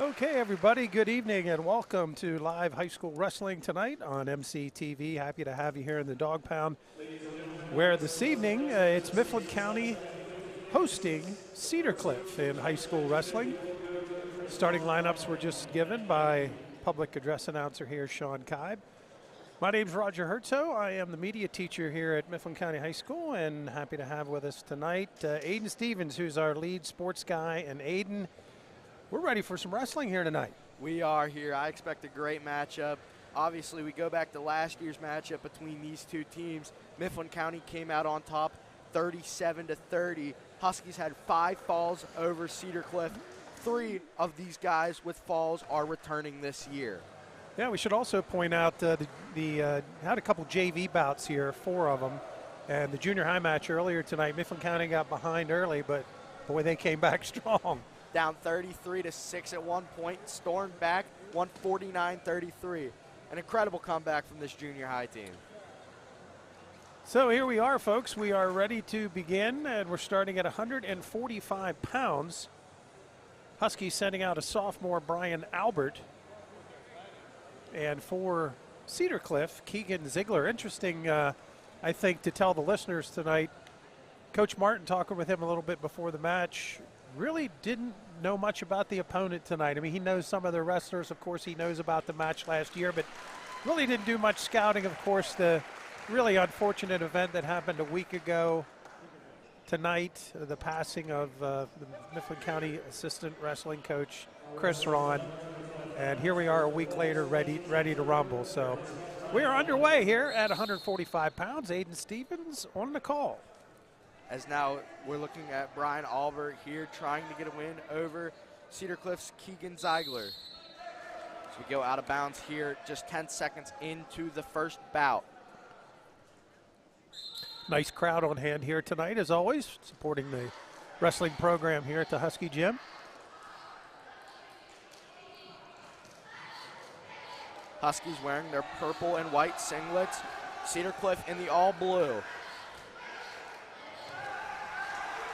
Okay, everybody, good evening and welcome to live high school wrestling tonight on MCTV. Happy to have you here in the Dog Pound, where this evening it's Mifflin County hosting Cedar Cliff in high school wrestling. Starting lineups were just given by public address announcer here, Sean Kibe. My name's Roger Hertzo. I am the media teacher here at Mifflin County High School, and happy to have with us tonight Aiden Stevens, who's our lead sports guy. And Aiden, we're ready for some wrestling here tonight. We are here. I expect a great matchup. Obviously, we go back to last year's matchup between these two teams. Mifflin County came out on top 37-30. Huskies had 5 falls over Cedar Cliff. 3 of these guys with falls are returning this year. Yeah, we should also point out had a couple JV bouts here, 4 of them. And the junior high match earlier tonight, Mifflin County got behind early, but boy, they came back strong. Down 33-6 at one point, stormed back, won 49-33. An incredible comeback from this junior high team. So here we are, folks. We are ready to begin, and we're starting at 145 pounds. Huskies sending out a sophomore, Brian Albert. And for Cedar Cliff, Keegan Ziggler. Interesting, I think, to tell the listeners tonight. Coach Martin, talking with him a little bit before the match, really didn't know much about the opponent tonight. I mean, he knows some of the wrestlers. Of course, he knows about the match last year, but really didn't do much scouting. Of course, the really unfortunate event that happened a week ago tonight, the passing of the Mifflin County assistant wrestling coach, Chris Ron. And here we are a week later, ready to rumble. So we are underway here at 145 pounds. Aiden Stevens on the call. As now we're looking at Brian Albert here trying to get a win over Cedar Cliff's Keegan Ziggler. So we go out of bounds here just 10 seconds into the first bout. Nice crowd on hand here tonight, as always, supporting the wrestling program here at the Husky Gym. Huskies wearing their purple and white singlets. Cedar Cliff in the all blue.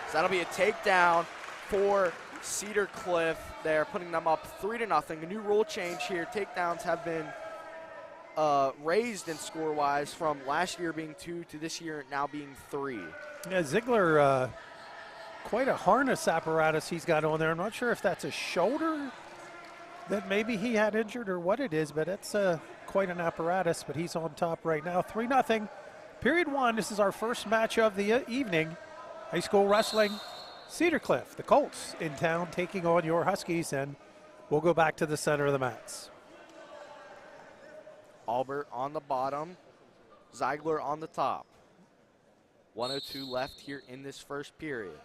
So that'll be a takedown for Cedar Cliff. They're putting them up 3-0. A new rule change here. Takedowns have been raised in score-wise from last year being 2 to this year now being 3. Yeah, Ziggler, quite a harness apparatus he's got on there. I'm not sure if that's a shoulder that maybe he had injured or what it is, but it's quite an apparatus. But he's on top right now, 3-0. Period 1. This is our first match of the evening. High school wrestling, Cedar Cliff, the Colts in town taking on your Huskies, and we'll go back to the center of the mats. Albert on the bottom, Ziggler on the top. 1:02 left here in this first period.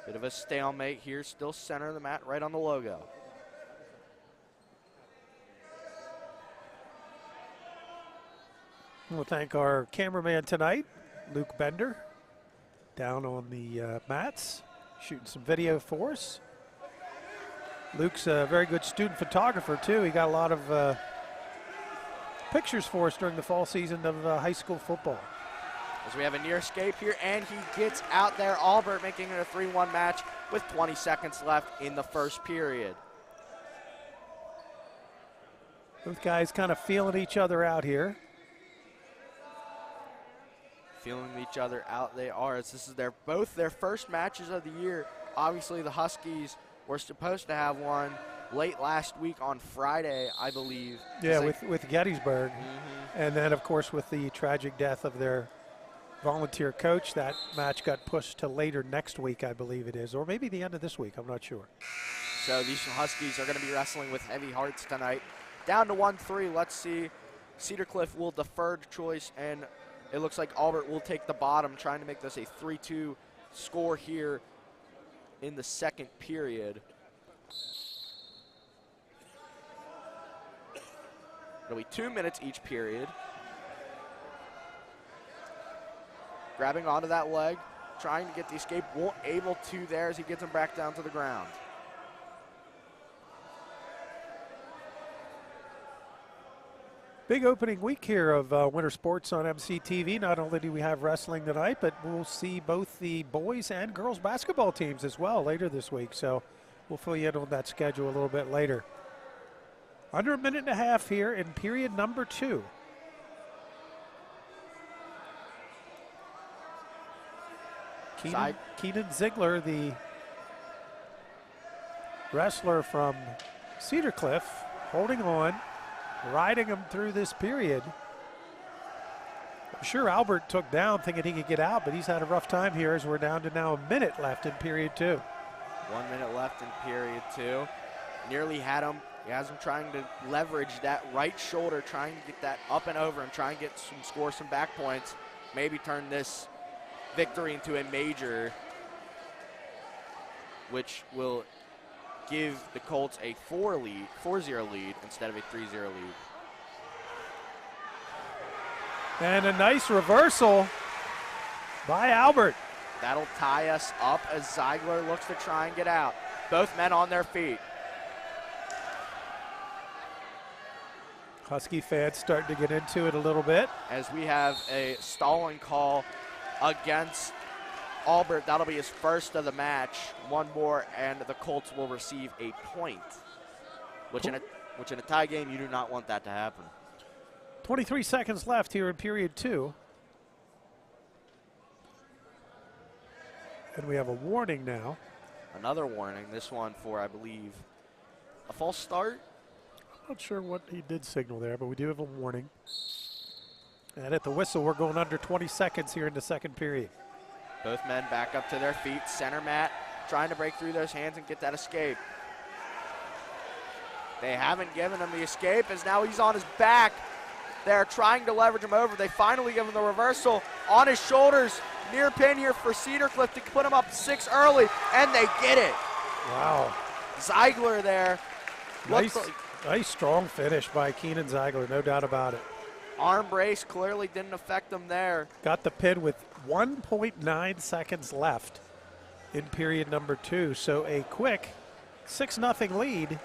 Bit of a stalemate here, still center of the mat, right on the logo. We'll thank our cameraman tonight, Luke Bender, down on the mats, shooting some video for us. Luke's a very good student photographer, too. He got a lot of pictures for us during the fall season of high school football. As we have a near escape here, and he gets out there. Albert making it a 3-1 match with 20 seconds left in the first period. Both guys kind of feeling each other out here. Feeling each other out they are, as this is both their first matches of the year. Obviously, the Huskies were supposed to have one late last week on Friday, I believe. Yeah, with Gettysburg. Mm-hmm. And then, of course, with the tragic death of their volunteer coach, that match got pushed to later next week, I believe it is, or maybe the end of this week, I'm not sure. So these Huskies are going to be wrestling with heavy hearts tonight. Down to 1-3, let's see. Cedar Cliff will defer to choice, and it looks like Albert will take the bottom, trying to make this a 3-2 score here in the second period. It'll be 2 minutes each period. Grabbing onto that leg, trying to get the escape, won't able to there as he gets him back down to the ground. Big opening week here of winter sports on MCTV. Not only do we have wrestling tonight, but we'll see both the boys and girls basketball teams as well later this week. So we'll fill you in on that schedule a little bit later. Under a minute and a half here in period number 2. Keenan Ziggler, the wrestler from Cedar Cliff, holding on, riding him through this period. I'm sure Albert took down thinking he could get out, but he's had a rough time here as we're down to now a minute left in period 2. 1 minute left in period 2. Nearly had him. He has him trying to leverage that right shoulder, trying to get that up and over and try and score some back points. Maybe turn this victory into a major, which will give the Colts a 4-0 lead instead of a 3-0 lead. And a nice reversal by Albert. That'll tie us up as Ziggler looks to try and get out. Both men on their feet. Husky fans starting to get into it a little bit. As we have a stalling call against Albert. That'll be his first of the match. One more, and the Colts will receive a point, which in a tie game, you do not want that to happen. 23 seconds left here in period 2. And we have a warning now. Another warning, this one for, I believe, a false start. I'm not sure what he did signal there, but we do have a warning. And at the whistle, we're going under 20 seconds here in the second period. Both men back up to their feet. Center mat trying to break through those hands and get that escape. They haven't given him the escape as now he's on his back. They're trying to leverage him over. They finally give him the reversal on his shoulders. Near pin here for Cedar Cliff to put him up 6 early, and they get it. Wow. Ziggler there. Nice strong finish by Keenan Ziggler, no doubt about it. Arm brace clearly didn't affect them there. Got the pin with 1.9 seconds left in period number 2. So a quick 6-0 lead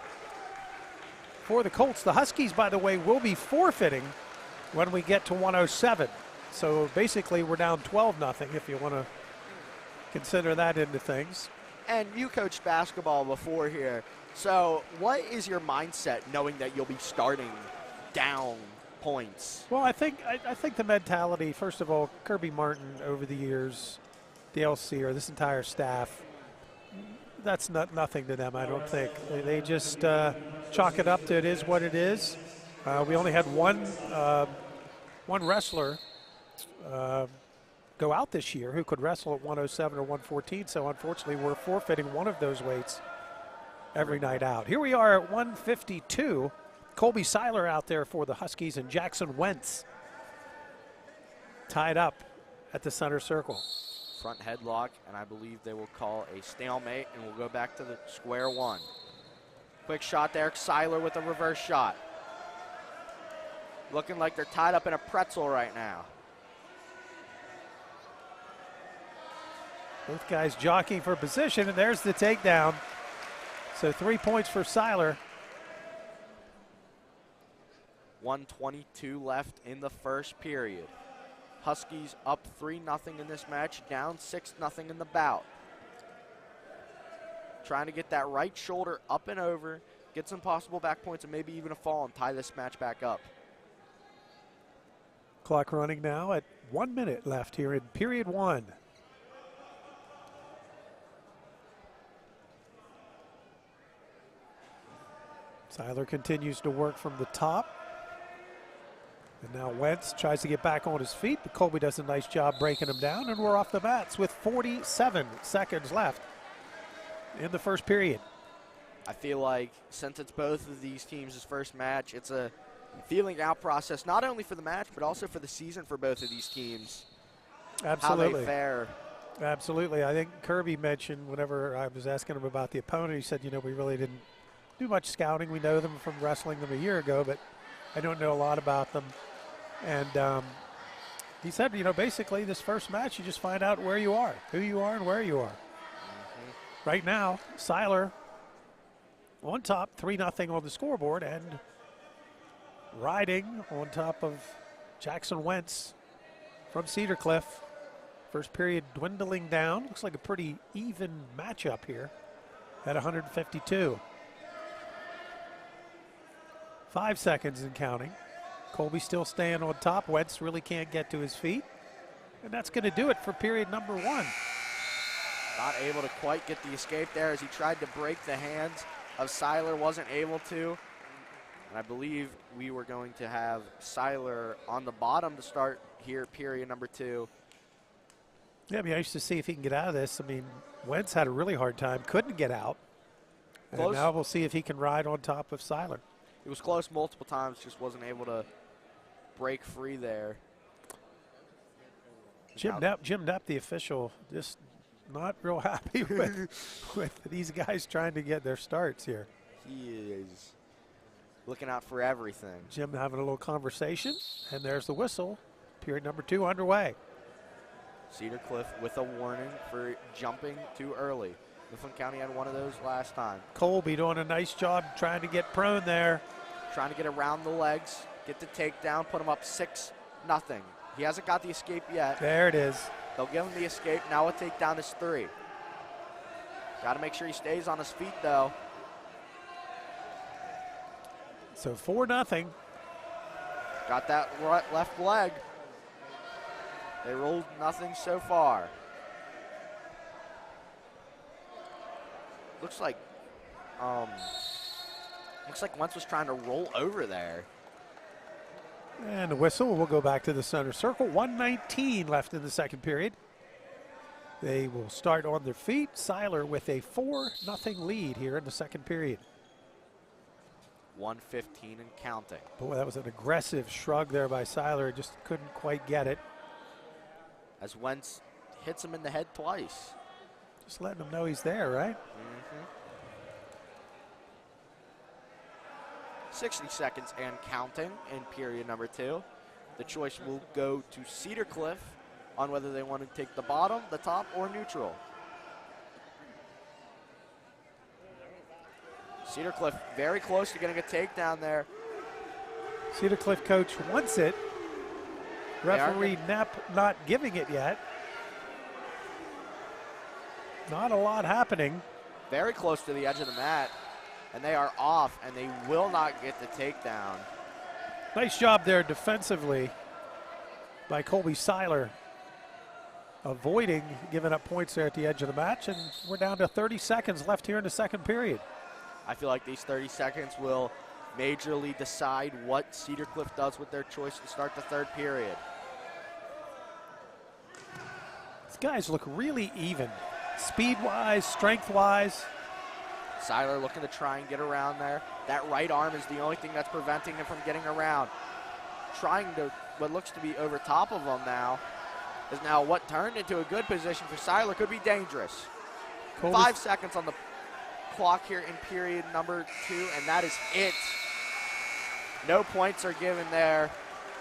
for the Colts. The Huskies, by the way, will be forfeiting when we get to 107. So basically we're down 12-0 if you want to consider that into things. And you coached basketball before here. So what is your mindset knowing that you'll be starting down points? Well, I think the mentality, first of all, Kirby Martin over the years, Dale Sear, this entire staff, that's nothing to them, I don't think. They just chalk it up to it is what it is. We only had one wrestler go out this year who could wrestle at 107 or 114, so unfortunately we're forfeiting one of those weights every night out. Here we are at 152. Colby Syler out there for the Huskies, and Jackson Wentz tied up at the center circle. Front headlock, and I believe they will call a stalemate, and we'll go back to the square one. Quick shot there, Syler with a reverse shot. Looking like they're tied up in a pretzel right now. Both guys jockeying for position, and there's the takedown. So 3 points for Syler. 1:22 left in the first period. Huskies up 3-0 in this match, down 6-0 in the bout. Trying to get that right shoulder up and over, get some possible back points and maybe even a fall and tie this match back up. Clock running now at 1 minute left here in period 1. Syler continues to work from the top. And now Wentz tries to get back on his feet, but Colby does a nice job breaking him down, and we're off the mats with 47 seconds left in the first period. I feel like since it's both of these teams' first match, it's a feeling out process, not only for the match, but also for the season for both of these teams. Absolutely. How they fare. Absolutely. I think Kirby mentioned whenever I was asking him about the opponent, he said, you know, we really didn't do much scouting. We know them from wrestling them a year ago, but I don't know a lot about them. And he said, you know, basically this first match, you just find out where you are, who you are, and where you are. Right now, Syler on top, 3-0 on the scoreboard, and riding on top of Jackson Wentz from Cedar Cliff. First period dwindling down. Looks like a pretty even matchup here at 152. 5 seconds and counting. Colby still staying on top. Wentz really can't get to his feet. And that's going to do it for period number 1. Not able to quite get the escape there as he tried to break the hands of Syler, wasn't able to. And I believe we were going to have Syler on the bottom to start here, period number 2. Yeah, I mean, I used to see if he can get out of this. I mean, Wentz had a really hard time, couldn't get out. And Close. now we'll see if he can ride on top of Syler. It was close multiple times, just wasn't able to break free there. Jim Knapp, the official, just not real happy with these guys trying to get their starts here. He is looking out for everything. Jim having a little conversation, and there's the whistle. Period number 2 underway. Cedar Cliff with a warning for jumping too early. Mifflin County had one of those last time. Colby doing a nice job trying to get prone there. Trying to get around the legs, get the takedown, put him up 6-0. He hasn't got the escape yet. There it is. They'll give him the escape. Now a takedown is 3. Got to make sure he stays on his feet, though. So 4-0. Got that left leg. They rolled nothing so far. Looks like Wentz was trying to roll over there. And the whistle will go back to the center circle. 1:19 left in the second period. They will start on their feet. Syler with a 4-0 lead here in the second period. 1:15 and counting. Boy, that was an aggressive shrug there by Syler. Just couldn't quite get it. As Wentz hits him in the head twice. Just letting him know he's there, right? 60 seconds and counting in period number 2. The choice will go to Cedar Cliff on whether they want to take the bottom, the top, or neutral. Cedar Cliff very close to getting a takedown there. Cedar Cliff coach wants it. Referee Knapp not giving it yet. Not a lot happening. Very close to the edge of the mat. And they are off, and they will not get the takedown. Nice job there defensively by Colby Syler, avoiding giving up points there at the edge of the match. And we're down to 30 seconds left here in the second period. I feel like these 30 seconds will majorly decide what Cedar Cliff does with their choice to start the third period. These guys look really even, speed-wise, strength-wise. Syler looking to try and get around there. That right arm is the only thing that's preventing him from getting around. Trying to, what looks to be over top of him now, is now what turned into a good position for Syler. Could be dangerous. 5 seconds on the clock here in period number 2, and that is it. No points are given there.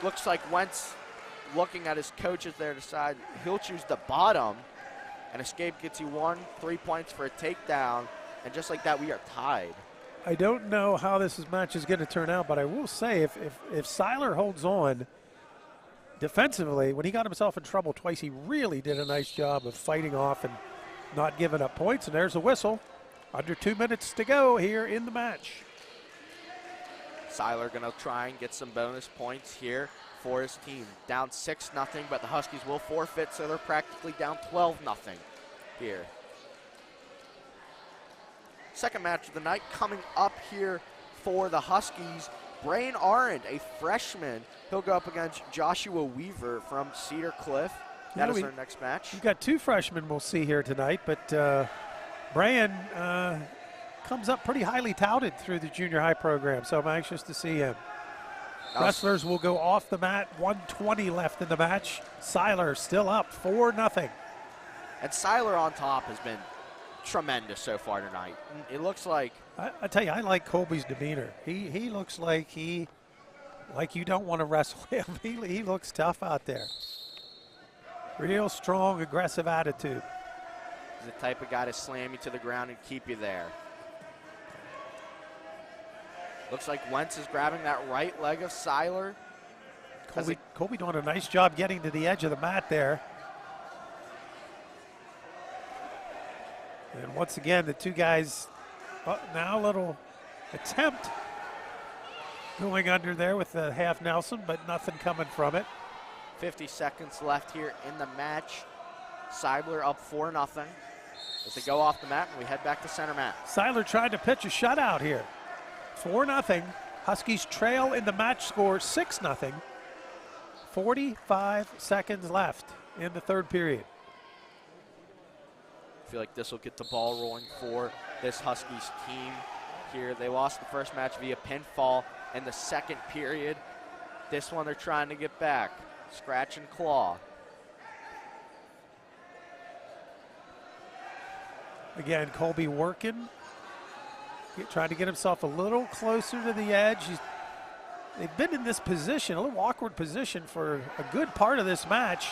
Looks like Wentz looking at his coaches there to decide he'll choose the bottom. An escape gets you 3 points for a takedown. And just like that, we are tied. I don't know how this match is going to turn out, but I will say if Syler holds on defensively, when he got himself in trouble twice, he really did a nice job of fighting off and not giving up points. And there's a whistle. Under 2 minutes to go here in the match. Syler going to try and get some bonus points here for his team. Down 6-0, but the Huskies will forfeit, so they're practically down 12-0 here. Second match of the night coming up here for the Huskies. Brain Arent, a freshman, he'll go up against Joshua Weaver from Cedar Cliff. That is our next match. We've got 2 freshmen we'll see here tonight, but Brian comes up pretty highly touted through the junior high program, so I'm anxious to see him. Wrestlers will go off the mat. 1:20 left in the match. Syler still up 4-0. And Syler on top has been tremendous so far tonight. It looks like I tell you, I like Colby's demeanor. He looks like he like you don't want to wrestle him. He looks tough out there. Real strong, aggressive attitude. He's the type of guy to slam you to the ground and keep you there. Looks like Wentz is grabbing that right leg of Syler. Colby doing a nice job getting to the edge of the mat there. And once again, the two guys, now a little attempt going under there with the half Nelson, but nothing coming from it. 50 seconds left here in the match. Syler up 4-0 as they go off the mat, and we head back to center mat. Syler tried to pitch a shutout here. 4-0. Huskies trail in the match score 6-0. 45 seconds left in the third period. I feel like this will get the ball rolling for this Huskies team here. They lost the first match via pinfall in the second period. This one they're trying to get back. Scratch and claw. Again, Colby working, trying to get himself a little closer to the edge. They've been in this position, a little awkward position for a good part of this match.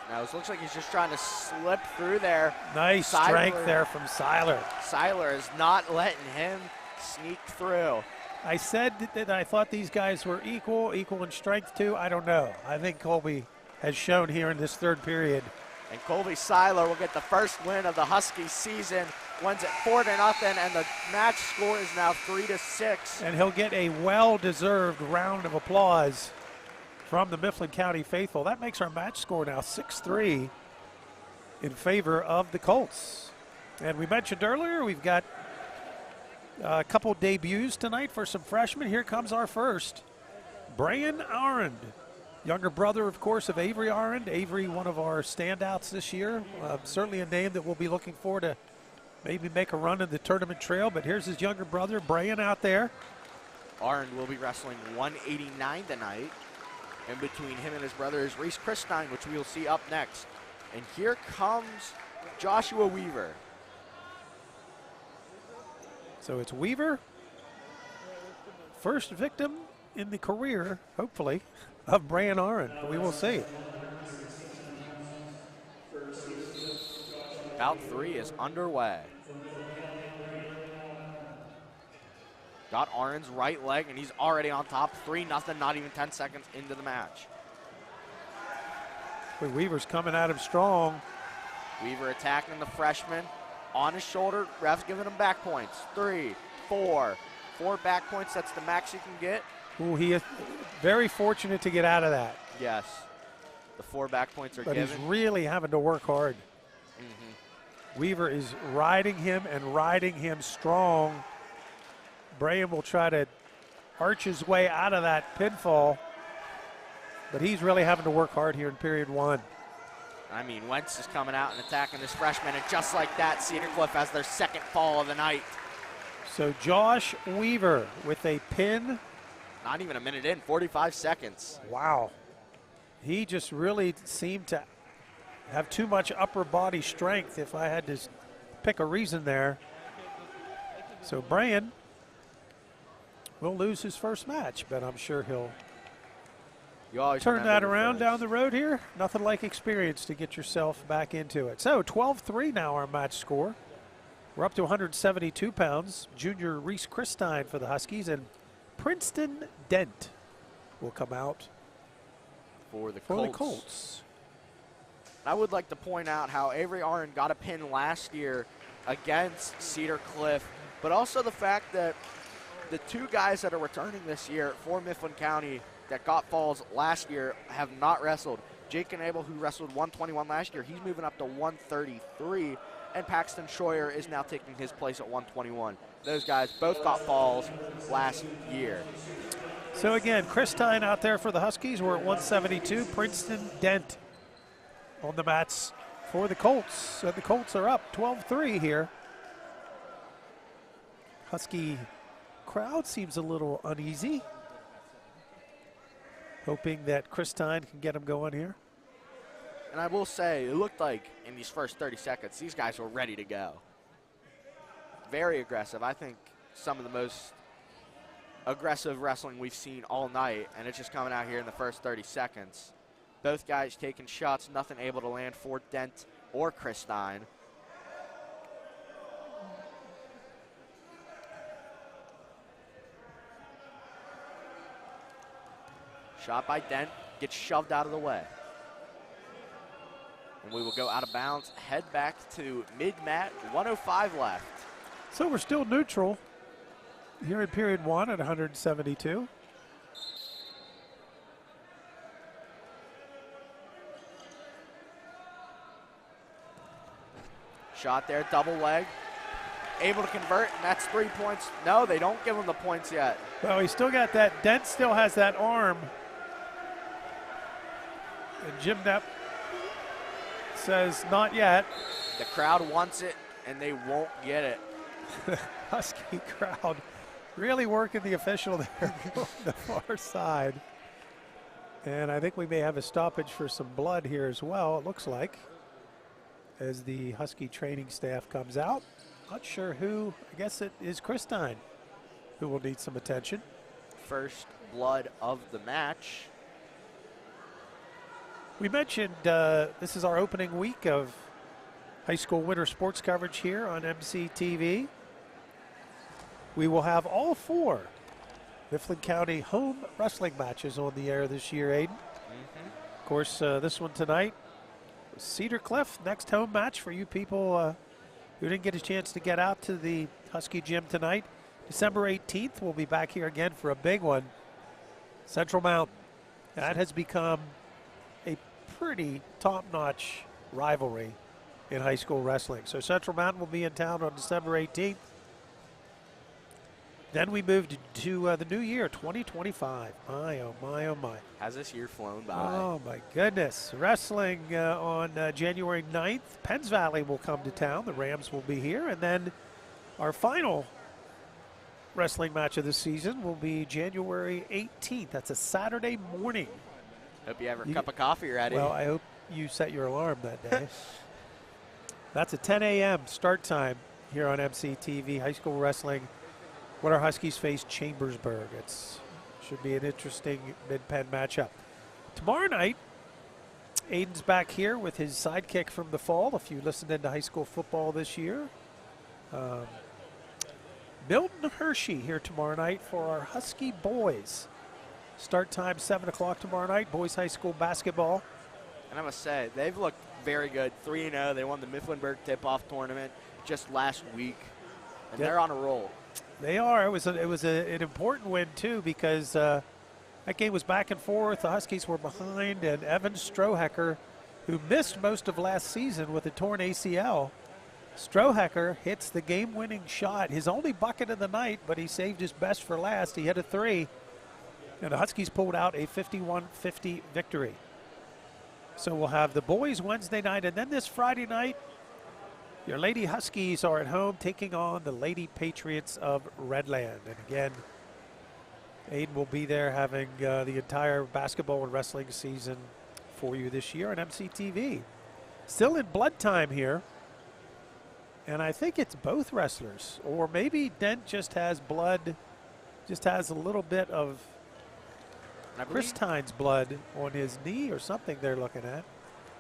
Now it looks like he's just trying to slip through there. Nice strength there from Syler. Syler is not letting him sneak through. I said that I thought these guys were equal in strength too. I don't know. I think Colby has shown here in this third period. And Colby Syler will get the first win of the Huskies season. Wins at 4-0, and the match score is now 3-6. And he'll get a well-deserved round of applause from the Mifflin County faithful. That makes our match score now 6-3 in favor of the Colts. And we mentioned earlier, we've got a couple debuts tonight for some freshmen. Here comes our first. Brian Arent, younger brother, of course, of Avery Arent. Avery, one of our standouts this year. Certainly a name that we'll be looking for to maybe make a run in the tournament trail. But here's his younger brother, Brian, out there. Arent will be wrestling 189 tonight. In between him and his brother is Christin, which we will see up next. And here comes Joshua Weaver. So it's Weaver, first victim in the career, hopefully, of Brian Arent. We will see. Bout 3 is underway. Got Arent's right leg, and he's already on top. 3-0, not even 10 seconds into the match. Weaver's coming at him strong. Weaver attacking the freshman. On his shoulder, ref's giving him back points. 3, 4. 4 back points, that's the max you can get. Ooh, he is very fortunate to get out of that. Yes. The 4 back points are given. But he's really having to work hard. Weaver is riding him strong. Brian will try to arch his way out of that pinfall, but he's really having to work hard here in period 1. I mean, Wentz is coming out and attacking this freshman, and just like that, Cedar Cliff has their second fall of the night. So Josh Weaver with a pin. Not even a minute in, 45 seconds. Wow. He just really seemed to have too much upper body strength, if I had to pick a reason there. So Brian will lose his first match, but I'm sure he'll turn that around down the road here. Nothing like experience to get yourself back into it. So 12-3 now our match score. We're up to 172 pounds. Junior Christin for the Huskies, and Princeton Dent will come out for the Colts. I would like to point out how Avery Arent got a pin last year against Cedar Cliff, but also the fact that the 2 guys that are returning this year for Mifflin County that got falls last year have not wrestled. Jake Canable, who wrestled 121 last year, he's moving up to 133, and Paxton Schroyer is now taking his place at 121. Those guys both got falls last year. So again, Christin out there for the Huskies. We're at 172. Princeton Dent on the mats for the Colts. So the Colts are up 12-3 here. Husky crowd seems a little uneasy. Hoping that Christin can get him going here. And I will say, it looked like in these first 30 seconds, these guys were ready to go. Very aggressive. I think some of the most aggressive wrestling we've seen all night, and it's just coming out here in the first 30 seconds. Both guys taking shots, nothing able to land for Dent or Christin. Shot by Dent, gets shoved out of the way. And we will go out of bounds, head back to mid-mat, 1:05 left. So we're still neutral here in period 1 at 172. Shot there, double leg. Able to convert, and that's 3 points. No, they don't give him the points yet. Well, he still got that. Dent still has that arm. And Jim Knapp says not yet. The crowd wants it, and they won't get it. Husky crowd really working the official there on the far side. And I think we may have a stoppage for some blood here as well, it looks like, as the Husky training staff comes out. Not sure who, I guess it is Christin who will need some attention. First blood of the match. We mentioned this is our opening week of high school winter sports coverage here on MCTV. We will have all 4 Mifflin County home wrestling matches on the air this year, Aiden. Of course, this one tonight, Cedar Cliff, next home match for you people who didn't get a chance to get out to the Husky gym tonight. December 18th, we'll be back here again for a big one. Central Mountain. That has become a pretty top-notch rivalry in high school wrestling. So Central Mountain will be in town on December 18th. Then we moved to the new year, 2025. My, oh my, oh my. Has this year flown by? Oh my goodness. Wrestling on January 9th. Penns Valley will come to town. The Rams will be here. And then our final wrestling match of the season will be January 18th. That's a Saturday morning. Hope you have your cup of coffee ready. Well, I hope you set your alarm that day. That's a 10 a.m. start time here on MCTV, high school wrestling. When our Huskies face Chambersburg. It should be an interesting mid-pen matchup. Tomorrow night, Aiden's back here with his sidekick from the fall. If you listened into high school football this year. Milton Hershey here tomorrow night for our Husky boys. Start time 7 o'clock tomorrow night, boys high school basketball. And I must say, they've looked very good. 3-0. They won the Mifflinburg tip-off tournament just last week. And they're on a roll. They are. It was an important win, too, because that game was back and forth. The Huskies were behind, and Evan Strohecker, who missed most of last season with a torn ACL, Strohecker hits the game-winning shot, his only bucket of the night, but he saved his best for last. He hit a 3, and the Huskies pulled out a 51-50 victory. So we'll have the boys Wednesday night, and then this Friday night, your Lady Huskies are at home taking on the Lady Patriots of Redland. And again, Aiden will be there having the entire basketball and wrestling season for you this year on MCTV. Still in blood time here. And I think it's both wrestlers. Or maybe Dent just has blood, just has a little bit of Christin's blood on his knee or something they're looking at.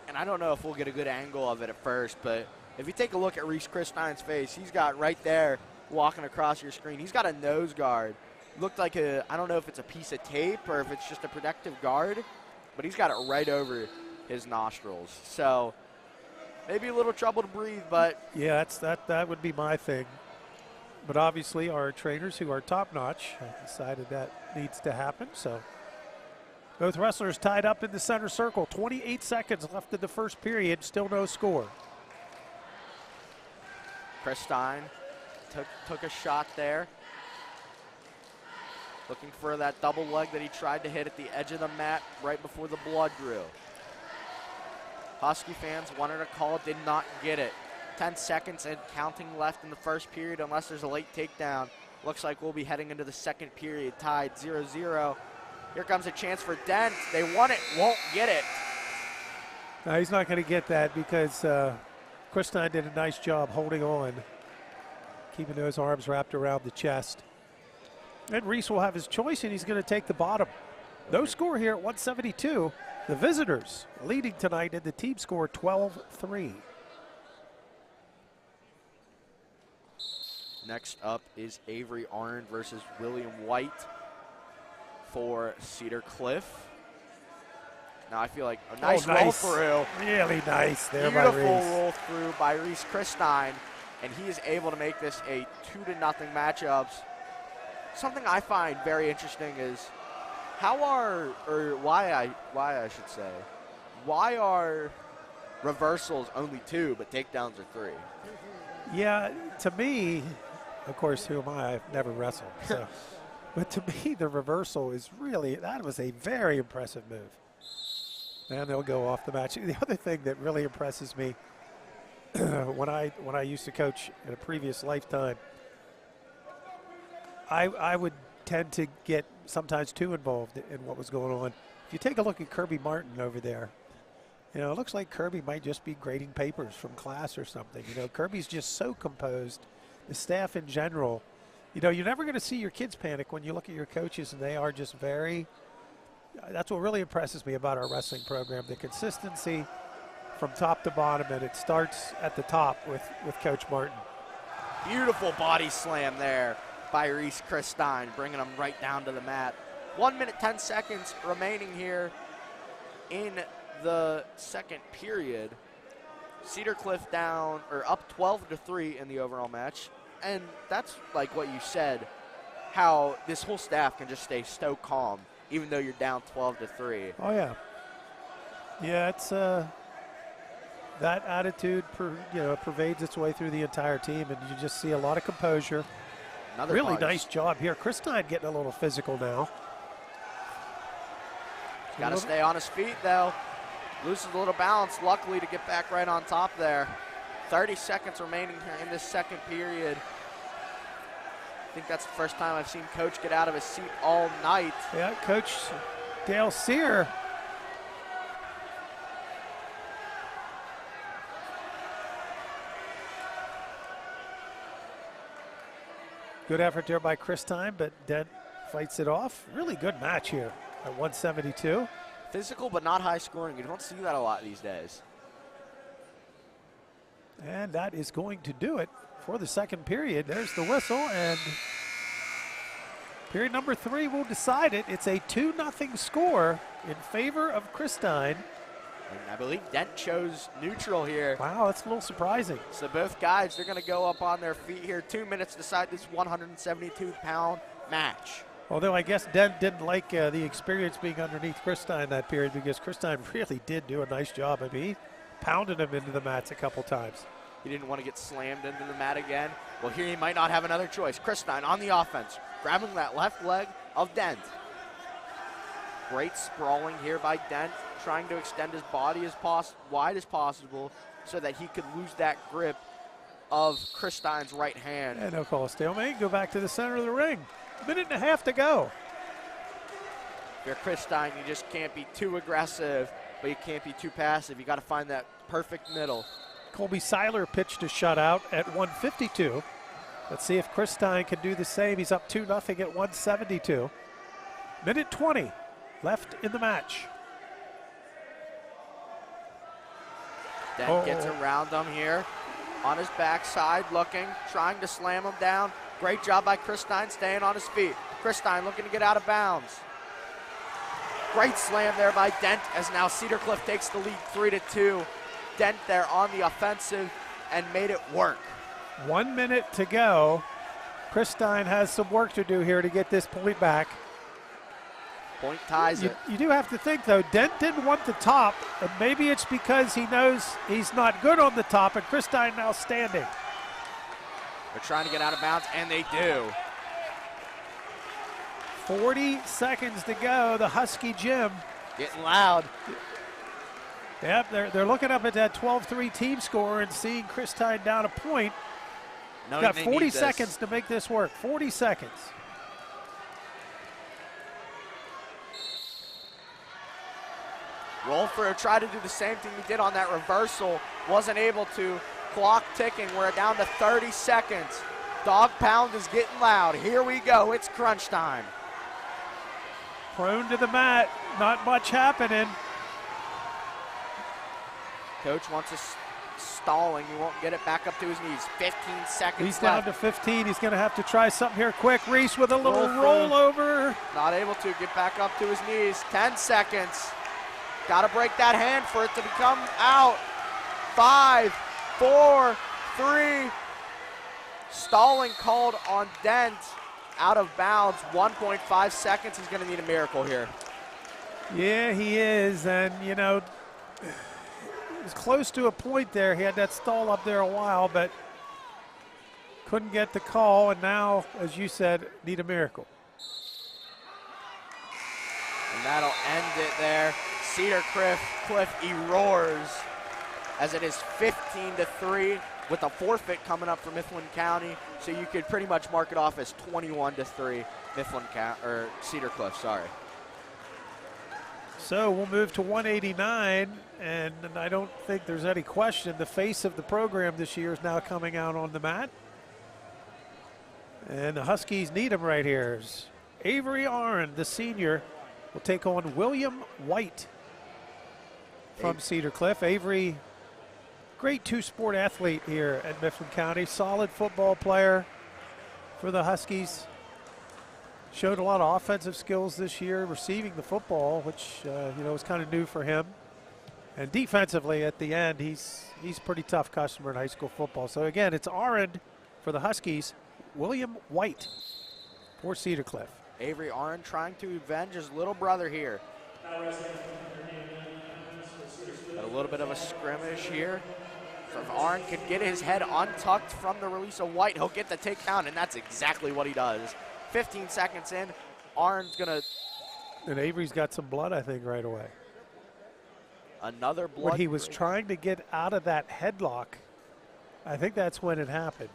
And I don't know if we'll get a good angle of it at first, but if you take a look at Reese Christin's face, he's got right there walking across your screen. He's got a nose guard. Looked like I don't know if it's a piece of tape or if it's just a protective guard, but he's got it right over his nostrils. So maybe a little trouble to breathe, but. Yeah, that would be my thing. But obviously our trainers who are top-notch have decided that needs to happen. So both wrestlers tied up in the center circle. 28 seconds left in the first period. Still no score. Christin took a shot there. Looking for that double leg that he tried to hit at the edge of the mat right before the blood drew. Husky fans wanted a call, did not get it. 10 seconds and counting left in the first period unless there's a late takedown. Looks like we'll be heading into the second period, tied 0-0. Here comes a chance for Dent. They want it, won't get it. No, he's not going to get that because Christin did a nice job holding on, keeping those arms wrapped around the chest. And Reese will have his choice, and he's going to take the bottom. No score here at 172. The visitors leading tonight in the team score 12-3. Next up is Avery Arent versus William White for Cedar Cliff. Now I feel like a nice roll through. Really nice there by Reese. Beautiful roll through by Reese Christin, and he is able to make this a 2-0 matchups. Something I find very interesting is why are reversals only 2 but takedowns are 3? Yeah, to me, of course, who am I? I've never wrestled. So. But to me, the reversal is really, that was a very impressive move. And they'll go off the match. The other thing that really impresses me, when I used to coach in a previous lifetime, I would tend to get sometimes too involved in what was going on. If you take a look at Kirby Martin over there, you know, it looks like Kirby might just be grading papers from class or something. You know, Kirby's just so composed. The staff in general, you know, you're never going to see your kids panic when you look at your coaches, and they are just very, that's what really impresses me about our wrestling program, the consistency from top to bottom, and it starts at the top with Coach Martin. Beautiful body slam there by Reese Christin, bringing him right down to the mat. 1 minute, 10 seconds remaining here in the second period. Cedar Cliff down, or up 12-3 in the overall match. And that's like what you said, how this whole staff can just stay so calm, even though you're down 12-3. Oh, yeah. Yeah, it's that attitude pervades its way through the entire team, and you just see a lot of composure. Another really punch. Nice job here. Christin getting a little physical now. Got to stay on his feet, though. Loses a little balance, luckily, to get back right on top there. 30 seconds remaining here in this second period. I think that's the first time I've seen Coach get out of his seat all night. Yeah, Coach Dale Scher. Good effort there by Christin, but Dent fights it off. Really good match here at 172. Physical but not high scoring. You don't see that a lot these days. And that is going to do it for the second period. There's the whistle, and period number 3 will decide it. It's a 2-0 score in favor of Christin. And I believe Dent chose neutral here. Wow, that's a little surprising. So both guys, they're going to go up on their feet here. 2 minutes to decide this 172-pound match. Although I guess Dent didn't like the experience being underneath Christin that period, because Christin really did do a nice job. I mean, he pounded him into the mats a couple times. He didn't want to get slammed into the mat again. Well, here he might not have another choice. Christin on the offense, grabbing that left leg of Dent. Great sprawling here by Dent, trying to extend his body as wide as possible so that he could lose that grip of Christin's right hand. And no call, stalemate. Go back to the center of the ring. 1.5 minutes to go. If you're Christin, you just can't be too aggressive, but you can't be too passive. You got to find that perfect middle. Colby Syler pitched a shutout at 152. Let's see if Christin can do the same. He's up 2-0 at 172. 1:20 left in the match. Dent gets around him here on his backside, looking, trying to slam him down. Great job by Christin staying on his feet. Christin looking to get out of bounds. Great slam there by Dent, as now Cedar Cliff takes the lead 3-2. Dent there on the offensive and made it work. 1 minute to go. Christin has some work to do here to get this point back. Point ties it. You do have to think, though, Dent didn't want the top, and maybe it's because he knows he's not good on the top, and Christin now standing. They're trying to get out of bounds, and they do. 40 seconds to go. The Husky Gym getting loud. Yep, they're looking up at that 12-3 team score and seeing Christin down a point. Got 40 seconds to make this work. 40 seconds. Roll through, try to do the same thing he did on that reversal. Wasn't able to. Clock ticking. We're down to 30 seconds. dog pound is getting loud. Here we go. It's crunch time. Prone to the mat. Not much happening. Coach wants us stalling. He won't get it back up to his knees. 15 seconds He's left. down to 15. He's going to have to try something here quick. Reese with a little rollover. Not able to get back up to his knees. 10 seconds. Got to break that hand for it to become out. 5, 4, 3. Stalling called on Dent. Out of bounds. 1.5 seconds. He's going to need a miracle here. Yeah, he is. And, you know, it was close to a point there. He had that stall up there a while, but couldn't get the call. And now, as you said, need a miracle. And that'll end it there. Cedar Cliff roars as it is 15-3 with a forfeit coming up for Mifflin County. So you could pretty much mark it off as 21-3 Cedar Cliff, sorry. So we'll move to 189, and I don't think there's any question. The face of the program this year is now coming out on the mat. And the Huskies need him right here. Avery Arent, the senior, will take on William White from Cedar Cliff. Avery, great two-sport athlete here at Mifflin County. Solid football player for the Huskies. Showed a lot of offensive skills this year, receiving the football, which you know, was kind of new for him. And defensively at the end, he's a pretty tough customer in high school football. So again, it's Arent for the Huskies, William White for Cedar Cliff. Avery Arent trying to avenge his little brother here. Got a little bit of a skirmish here. So if Arent could get his head untucked from the release of White, he'll get the takedown, and that's exactly what he does. 15 seconds in, Arent's gonna. And Avery's got some blood, I think, right away. Another blood. When he was trying to get out of that headlock, I think that's when it happened.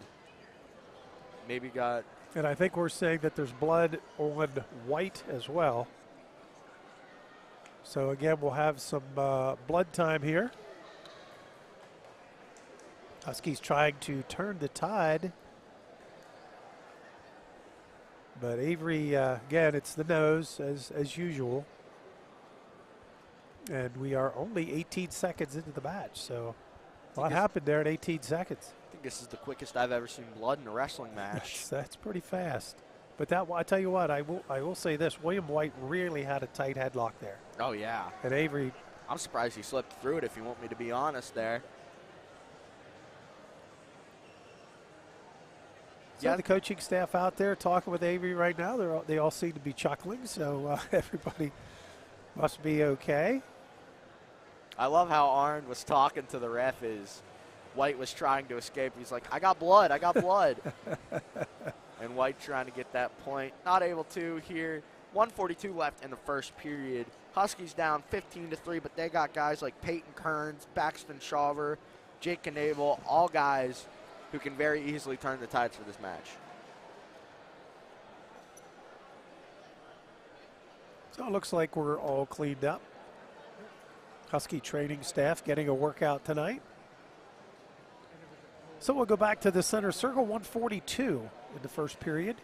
Maybe got. And I think we're saying that there's blood on White as well. So again, we'll have some blood time here. Huskies trying to turn the tide. But Avery, again, it's the nose as usual. And we are only 18 seconds into the match. So a lot happened there in 18 seconds. I think this is the quickest I've ever seen blood in a wrestling match. That's pretty fast. But that, I tell you what, I will say this: William White really had a tight headlock there. Oh yeah. And Avery, I'm surprised he slipped through it, if you want me to be honest there. So the coaching staff out there talking with Avery right now, they all seem to be chuckling, so everybody must be okay. I love how Arent was talking to the ref as White was trying to escape. He's like, I got blood, I got blood. And White trying to get that point. Not able to here. 1:42 left in the first period. Huskies down 15-3, but they got guys like Peyton Kerns, Baxton Shaver, Jake Canal, all guys who can very easily turn the tides for this match. So it looks like we're all cleaned up. Husky training staff getting a workout tonight. So we'll go back to the center circle, 1:42 in the first period.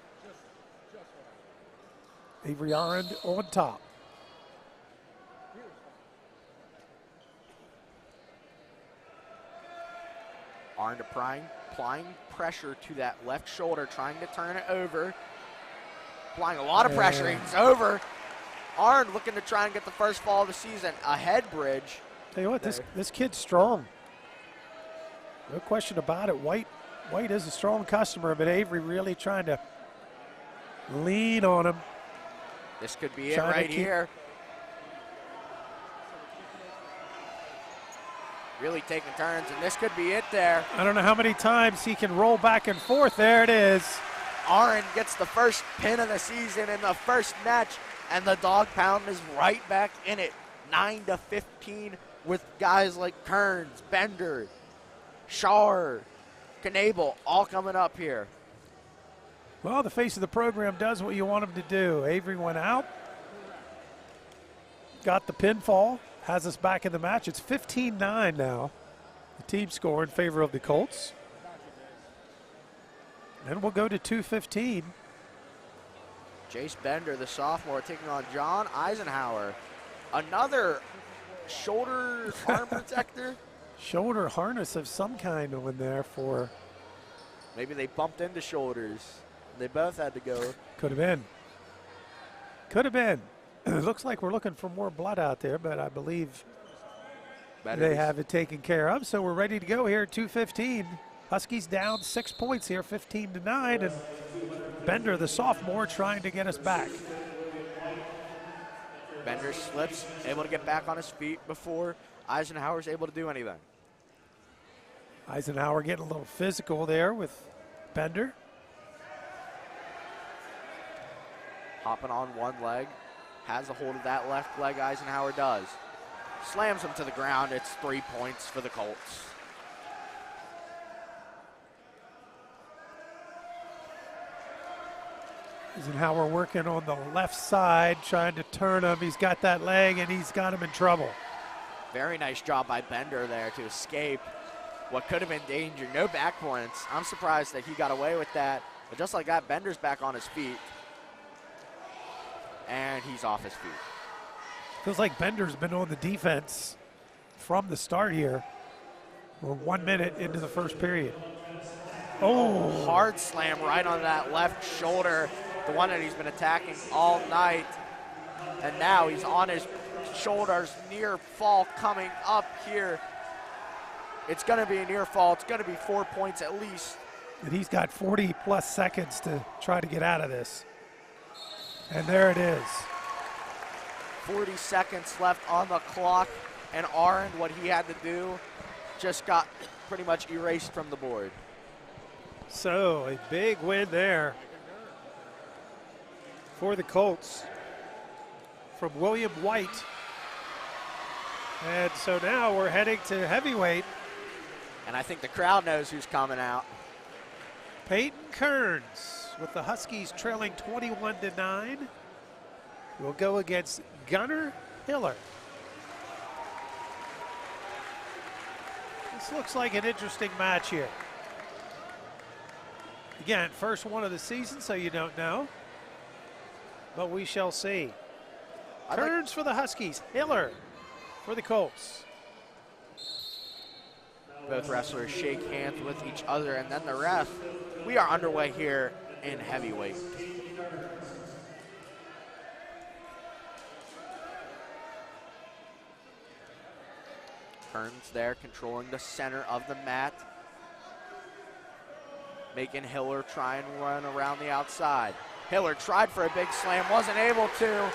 Avery Arent on top. Arent applying pressure to that left shoulder, trying to turn it over. Applying a lot of pressure, he's over. Arent looking to try and get the first fall of the season. A head bridge. Tell you what, this kid's strong. No question about it. White is a strong customer, but Avery really trying to lean on him. This could be it right here. Really taking turns, and this could be it there. I don't know how many times he can roll back and forth. There it is. Arent gets the first pin of the season in the first match, and the dog pound is right back in it. 9-15 with guys like Kerns, Bender, Scher, Canal, all coming up here. Well, the face of the program does what you want him to do. Avery went out, got the pinfall, has us back in the match. It's 15-9 now. The team score in favor of the Colts. Then we'll go to 2:15. Jace Bender, the sophomore, taking on John Eisenhower. Another shoulder arm protector. Shoulder harness of some kind on there for. Maybe they bumped into shoulders. They both had to go. Could have been. Could have been. It looks like we're looking for more blood out there, but I believe they have it taken care of. So we're ready to go here at 2:15. Huskies down 6 points here, 15-9, and Bender, the sophomore, trying to get us back. Bender slips, able to get back on his feet before Eisenhower's able to do anything. Eisenhower getting a little physical there with Bender. Hopping on one leg, has a hold of that left leg, Eisenhower does. Slams him to the ground, it's 3 points for the Colts. Eisenhower working on the left side, trying to turn him. He's got that leg, and he's got him in trouble. Very nice job by Bender there to escape what could have been danger. No back points. I'm surprised that he got away with that. But just like that, Bender's back on his feet. And he's off his feet. Feels like Bender's been on the defense from the start here. We're 1 minute into the first period. Oh, hard slam right on that left shoulder, the one that he's been attacking all night. And now he's on his shoulders, near fall coming up here. It's going to be a near fall. It's going to be 4 points at least. And he's got 40-plus seconds to try to get out of this. And there it is. 40 seconds left on the clock, and Arent, what he had to do, just got pretty much erased from the board. So a big win there for the Colts from William White. And so now we're heading to heavyweight. And I think the crowd knows who's coming out. Peyton Kerns with the Huskies trailing 21-9. Will go against Gunnar Hiller. This looks like an interesting match here. Again, first one of the season, so you don't know. But we shall see. Kerns for the Huskies, Hiller for the Colts. Both wrestlers shake hands with each other, and then the ref. We are underway here in heavyweight. Kerns there controlling the center of the mat. Making Hiller try and run around the outside. Hiller tried for a big slam, wasn't able to.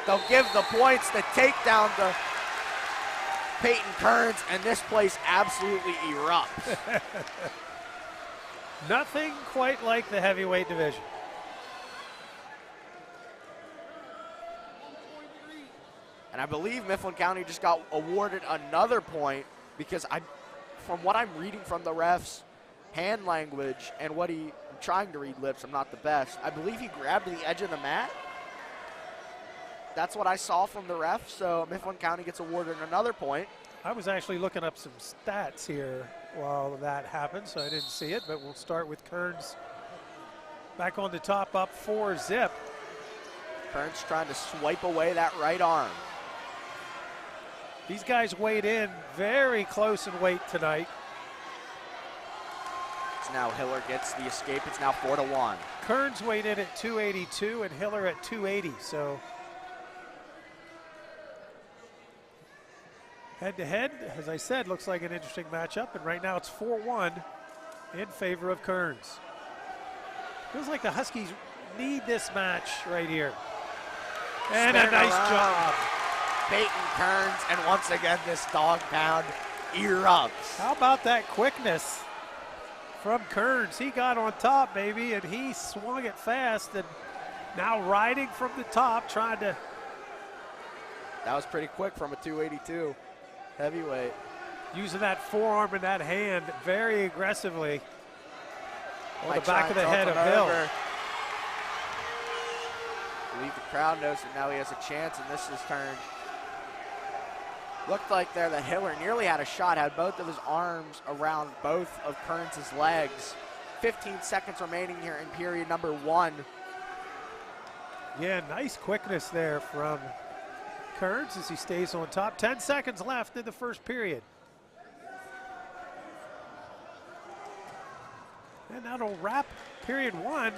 They'll give the points, the takedown to Peyton Kerns, and this place absolutely erupts. Nothing quite like the heavyweight division. And I believe Mifflin County just got awarded another point because from what I'm reading from the refs, hand language and what I'm trying to read lips, I'm not the best. I believe he grabbed the edge of the mat. That's what I saw from the ref, so Mifflin County gets awarded another point. I was actually looking up some stats here while that happened, so I didn't see it, but we'll start with Kerns back on the top, up 4-zip. Kerns trying to swipe away that right arm. These guys weighed in very close in weight tonight. So now Hiller gets the escape. It's now 4-1. Kerns weighed in at 282 and Hiller at 280, so head-to-head, as I said, looks like an interesting matchup, and right now it's 4-1 in favor of Kerns. Feels like the Huskies need this match right here. And a nice job. Peyton Kerns, and once again, this dog pound erupts. How about that quickness from Kerns? He got on top, baby, and he swung it fast, and now riding from the top, trying to. That was pretty quick from a 282 heavyweight. Using that forearm and that hand very aggressively on the back of the head of Hill. I believe the crowd knows that now he has a chance, and this is turned. Looked like there that Hiller nearly had a shot, had both of his arms around both of Kerns' legs 15 seconds remaining here in period number 1. Yeah, nice quickness there from Kerns as he stays on top. 10 seconds left in the first period. And that'll wrap period 1.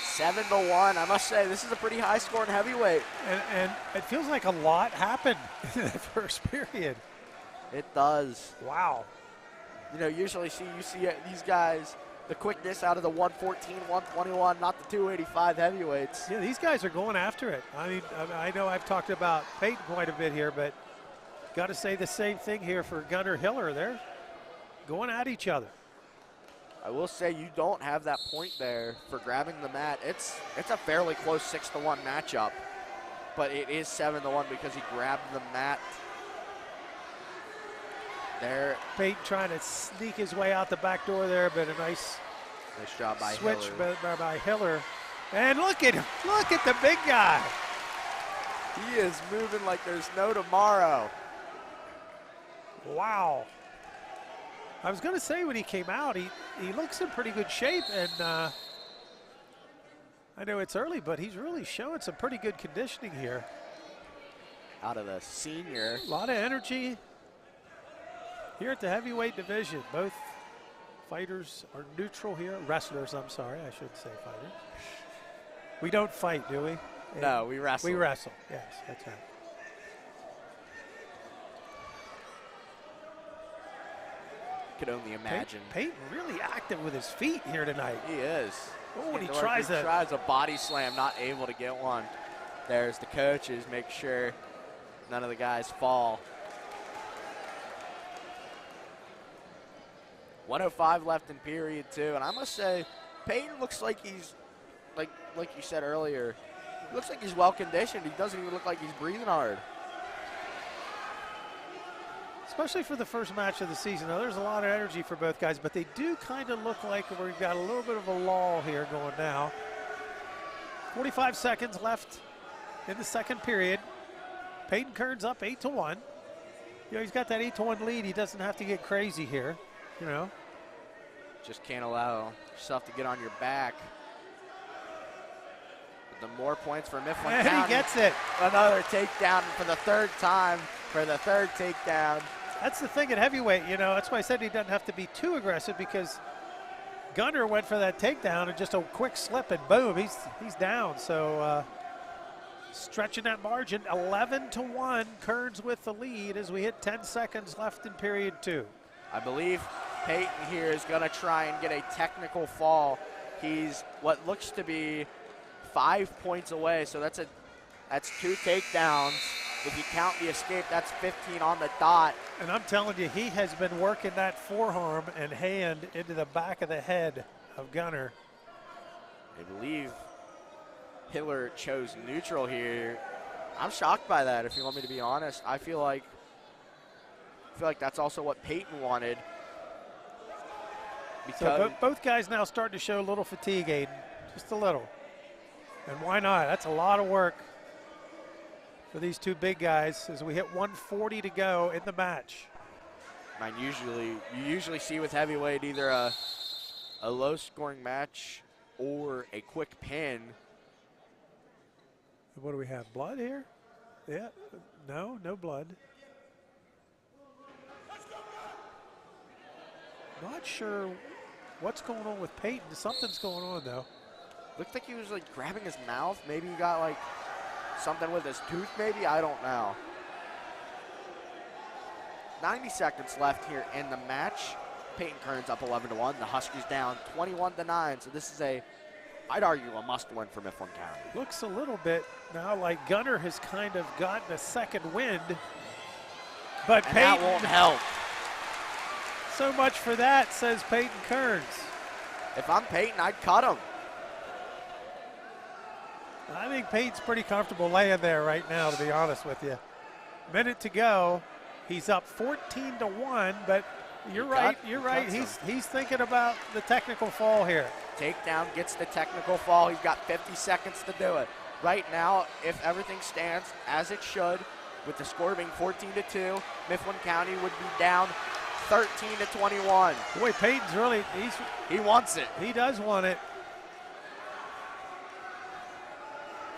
7-1. I must say, this is a pretty high score in heavyweight. And it feels like a lot happened in the first period. It does. Wow. You know, usually you see these guys, the quickness out of the 114, 121, not the 285 heavyweights. Yeah, these guys are going after it. I mean, I know I've talked about Peyton quite a bit here, but got to say the same thing here for Gunnar Hiller. They're going at each other. I will say you don't have that point there for grabbing the mat. It's a fairly close 6-1 matchup, but it is 7-1 because he grabbed the mat. There, Peyton trying to sneak his way out the back door there, but a nice job by switch Hiller. by Hiller. And look at him! Look at the big guy. He is moving like there's no tomorrow. Wow. I was going to say when he came out, he looks in pretty good shape, and I know it's early, but he's really showing some pretty good conditioning here. Out of the senior. A lot of energy here at the heavyweight division. Both fighters are neutral here. Wrestlers, I'm sorry, I shouldn't say fighters. We don't fight, do we? No, we wrestle. We wrestle, yes, that's right. Could only imagine. Peyton really active with his feet here tonight. He is. Oh, and he tries a body slam, not able to get one. There's the coaches, make sure none of the guys fall. 1:05 left in period 2, and I must say, Peyton looks like he's, like you said earlier, looks like he's well conditioned. He doesn't even look like he's breathing hard. Especially for the first match of the season. Now, there's a lot of energy for both guys, but they do kind of look like we've got a little bit of a lull here going now. 45 seconds left in the second period. Peyton Kerns up 8-1. You know, he's got that 8-1 lead. He doesn't have to get crazy here, you know. Just can't allow yourself to get on your back. But the more points for Mifflin And County. he gets it. Another takedown for the third time, for the third takedown. That's the thing at heavyweight, you know. That's why I said he doesn't have to be too aggressive, because Gunnar went for that takedown and just a quick slip and boom, he's down. So stretching that margin, 11-1, Kerns with the lead as we hit 10 seconds left in period 2. I believe Peyton here is going to try and get a technical fall. He's what looks to be 5 points away, so that's 2 takedowns. If you count the escape, that's 15 on the dot. And I'm telling you, he has been working that forearm and hand into the back of the head of Gunnar. I believe Hiller chose neutral here. I'm shocked by that, if you want me to be honest. I feel like that's also what Peyton wanted. So both guys now starting to show a little fatigue, Aiden, just a little. And why not? That's a lot of work for these two big guys as we hit 1:40 to go in the match. You usually see with heavyweight either a low-scoring match or a quick pin. What do we have? Blood here? Yeah. No blood. Not sure what's going on with Peyton. Something's going on, though. Looked like he was like grabbing his mouth. Maybe he got like something with his tooth, maybe? I don't know. 90 seconds left here in the match. Peyton Kerns up 11-1. The Huskies down 21-9. So this is I'd argue, a must-win for Mifflin County. Looks a little bit now like Gunnar has kind of gotten a second wind. But and Peyton, that won't help. So much for that, says Peyton Kerns. If I'm Peyton, I'd cut him. I think Peyton's pretty comfortable laying there right now, to be honest with you. Minute to go. He's up 14-1, but you're right. He's thinking about the technical fall here. Takedown gets the technical fall. He's got 50 seconds to do it. Right now, if everything stands as it should, with the score being 14-2, Mifflin County would be down 13-21. Boy, Peyton's really, He wants it. he does want it.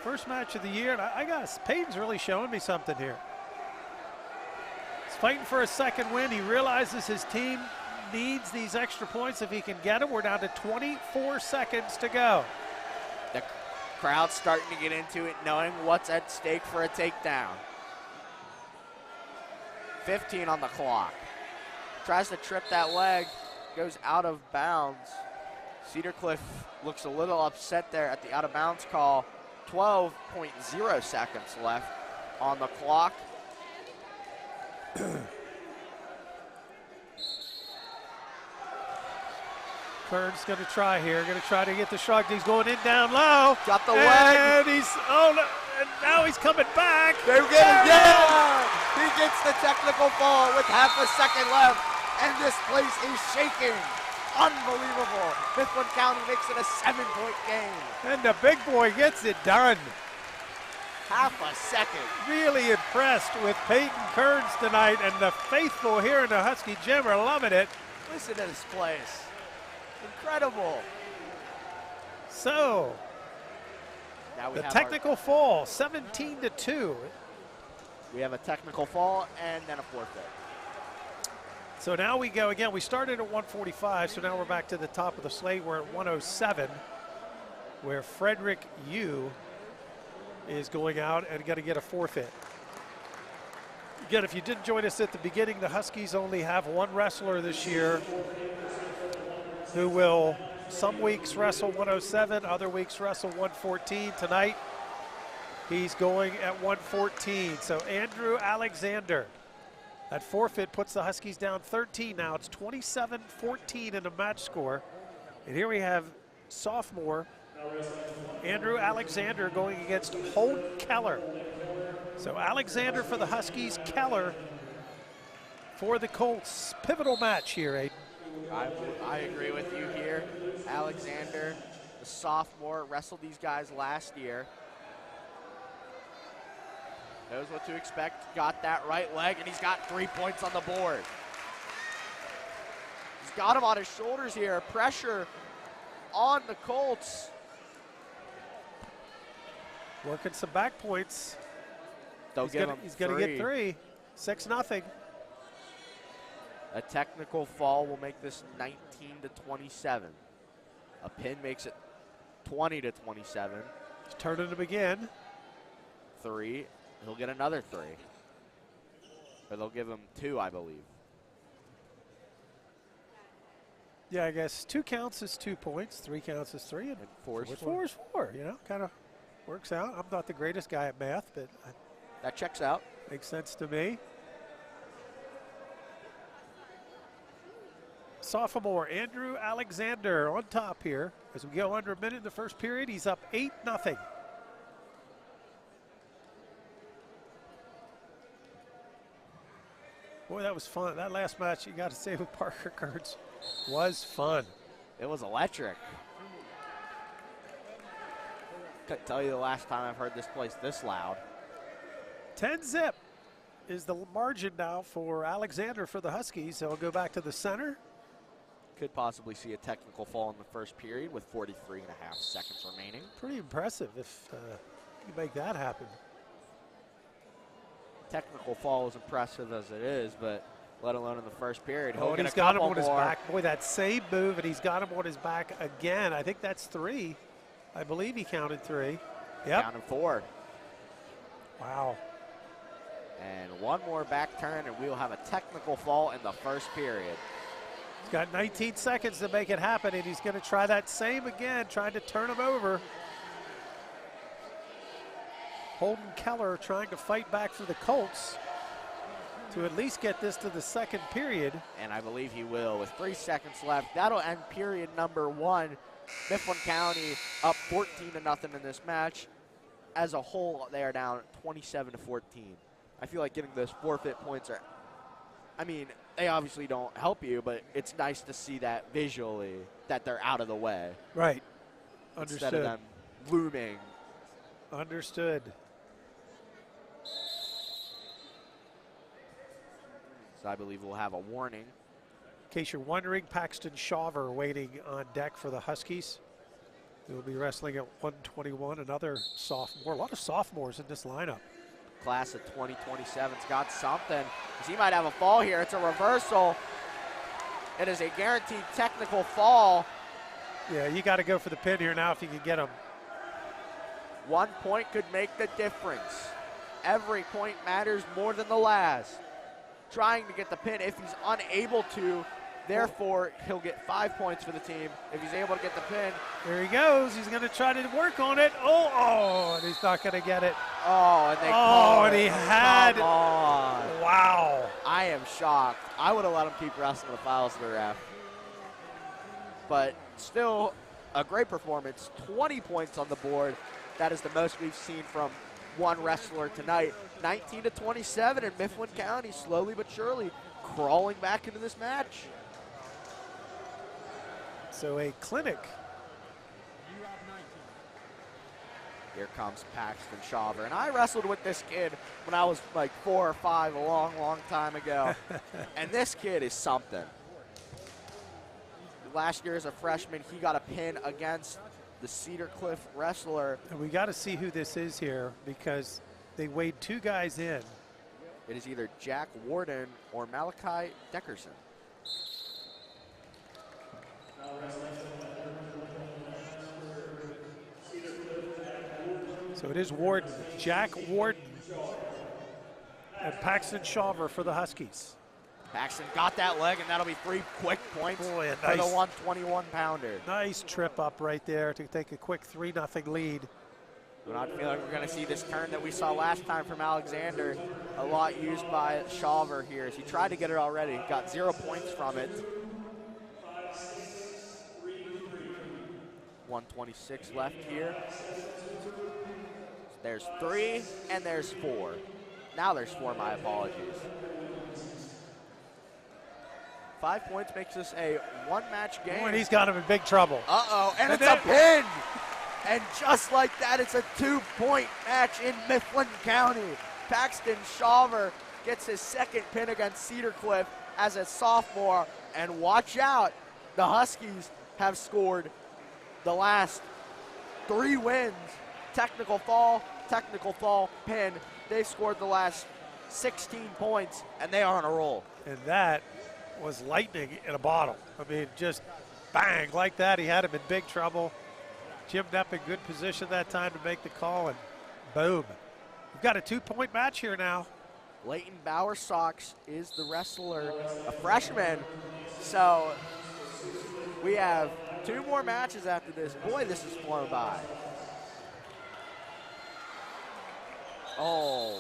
First match of the year, and I guess Peyton's really showing me something here. He's fighting for a second win. He realizes his team needs these extra points if he can get them. We're down to 24 seconds to go. The crowd's starting to get into it, knowing what's at stake for a takedown. 15 on the clock. Tries to trip that leg, goes out of bounds. Cedar Cliff looks a little upset there at the out of bounds call. 12.0 seconds left on the clock. Kerns going to try here, going to try to get the shrug. He's going in down low. Got the and leg. He's, oh no, and now he's coming back. They get it, yeah! He gets the technical fall with half a second left, and this place is shaking. Unbelievable. Mifflin County makes it a 7-point game. And the big boy gets it done. Half a second. Really impressed with Peyton Kerns tonight, and the faithful here in the Husky Gym are loving it. Listen to this place. Incredible. So, Now we the have technical fall, 17-2. we have a technical fall and then a forfeit. So now we go again. We started at 145, so now we're back to the top of the slate. We're at 107, where Frederick Yu is going out and going to get a forfeit. Again, if you didn't join us at the beginning, the Huskies only have one wrestler this year who will some weeks wrestle 107, other weeks wrestle 114. Tonight, he's going at 114. So Andrew Alexander. That forfeit puts the Huskies down 13 now. It's 27-14 in the match score. And here we have sophomore Andrew Alexander going against Holden Keller. So Alexander for the Huskies, Keller for the Colts. Pivotal match here, Aiden. I agree with you here. Alexander, the sophomore, wrestled these guys last year. Knows what to expect, got that right leg, and he's got 3 points on the board. He's got him on his shoulders here. Pressure on the Colts. Working some back points. He's going to get 3. 6-0. A technical fall will make this 19-27. A pin makes it 20-27. He's turning him again. 3. He'll get another 3. Or they'll give him 2, I believe. Yeah, I guess 2 counts is 2 points, 3 counts is 3, and 4 is 4 is 4. You know, kind of works out. I'm not the greatest guy at math, but that checks out. Makes sense to me. Sophomore Andrew Alexander on top here. As we go under a minute in the first period, he's up 8-0. Boy, that was fun. That last match, you got to say, with Parker Kerns was fun. It was electric. Couldn't tell you the last time I've heard this place this loud. 10-zip is the margin now for Alexander for the Huskies. He'll go back to the center. Could possibly see a technical fall in the first period with 43.5 seconds remaining. Pretty impressive if you make that happen. Technical fall is impressive as it is, but let alone in the first period. Oh, and he's got him on his back. Boy, that same move, and he's got him on his back again. I think that's 3. I believe he counted 3. Yep. Counted 4. Wow. And one more back turn, and we'll have a technical fall in the first period. He's got 19 seconds to make it happen, and he's going to try that same again, trying to turn him over. Holden Keller trying to fight back for the Colts to at least get this to the second period. And I believe he will with 3 seconds left. That'll end period number 1. Mifflin County up 14-0 in this match. As a whole, they are down 27-14. I feel like getting those forfeit points are, I mean, they obviously don't help you, but it's nice to see that visually, that they're out of the way. Right. Understood. Instead of them looming. Understood. So I believe we'll have a warning case you're wondering, Paxton Shaver waiting on deck for the Huskies. He will be wrestling at 121, another sophomore. A lot of sophomores in this lineup. Class of 2027's got something, because he might have a fall here. It's a reversal. It is a guaranteed technical fall. Yeah, you got to go for the pin here now if you can get him. 1 point could make the difference. Every point matters more than the last. Trying to get the pin. If he's unable to, therefore, he'll get 5 points for the team. If he's able to get the pin. There he goes. He's going to try to work on it. Oh, and he's not going to get it. Oh, and they call and he had. Come on. Wow. I am shocked. I would have let him keep wrestling the fouls to the ref. But still, a great performance. 20 points on the board. That is the most we've seen from one wrestler tonight. 19-27, and Mifflin County slowly but surely crawling back into this match. So a clinic. Here comes Paxton Shaver. And I wrestled with this kid when I was like 4 or 5 a long, long time ago. And this kid is something. Last year as a freshman, he got a pin against the Cedar Cliff wrestler. And we got to see who this is here because they weighed 2 guys in. It is either Jack Warden or Malachi Deckerson. So it is Warden, Jack Warden, and Paxton Shaver for the Huskies. Paxton got that leg, and that'll be 3 quick points Boy, for the 121-pounder. Nice trip up right there to take a quick 3-0 lead. But I feel like we're going to see this turn that we saw last time from Alexander, a lot used by Shaver here. As he tried to get it already, got 0 points from it. 126 left here. There's 3 and there's 4. Now there's 4, my apologies. 5 points makes this a 1-match game. Oh, and he's got him in big trouble. Uh-oh, and it's a pin! And just like that, it's a 2-point match in Mifflin County. Paxton Shaver gets his 2nd pin against Cedar Cliff as a sophomore. And watch out, the Huskies have scored the last 3 wins. Technical fall, pin. They scored the last 16 points, and they are on a roll. And that was lightning in a bottle. I mean, just bang, like that. He had him in big trouble. Jimmed up in good position that time to make the call, and boom. We've got a 2-point match here now. Leighton Bowersox is the wrestler, a freshman. So we have 2 more matches after this. Boy, this is flown by. Oh.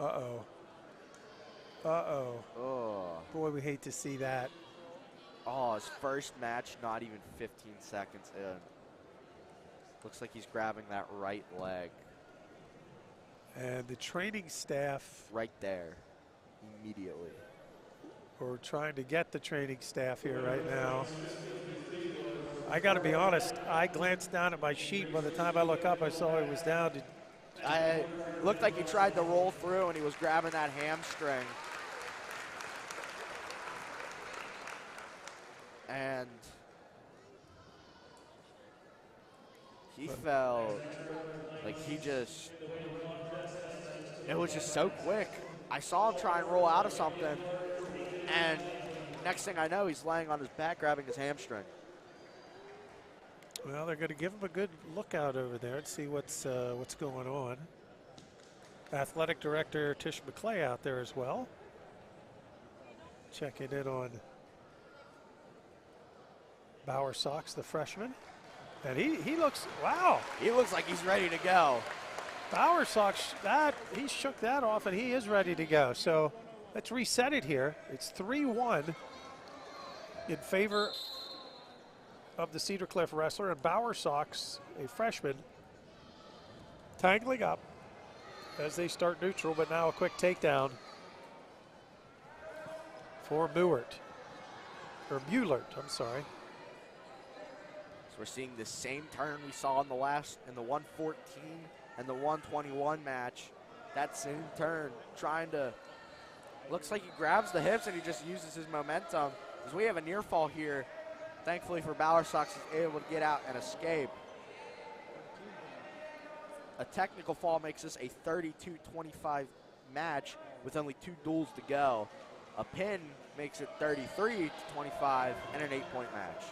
Uh-oh. Uh-oh. Oh. Boy, we hate to see that. Oh, his first match, not even 15 seconds in. Looks like he's grabbing that right leg. And the training staff. Right there, immediately. We're trying to get the training staff here right now. I got to be honest, I glanced down at my sheet. By the time I look up, I saw he was down. It looked like he tried to roll through and he was grabbing that hamstring. And he fell, like he just, it was just so quick. I saw him try and roll out of something, and next thing I know, he's laying on his back grabbing his hamstring. Well, they're going to give him a good look out over there and see what's going on. Athletic Director Tish McClay out there as well. Checking in on Bowersox, the freshman. And he looks, wow. He looks like he's ready to go. Bowersox, he shook that off and he is ready to go. So let's reset it here. It's 3-1 in favor of the Cedar Cliff wrestler, and Bowersox, a freshman, tangling up as they start neutral, but now a quick takedown for Muellert, I'm sorry. So we're seeing the same turn we saw in the 114 and the 121 match. That same turn, trying to Looks like he grabs the hips and he just uses his momentum. As we have a near fall here, thankfully for Bowersox, he's able to get out and escape. A technical fall makes this a 32-25 match with only 2 duels to go. A pin makes it 33-25 and an 8-point match.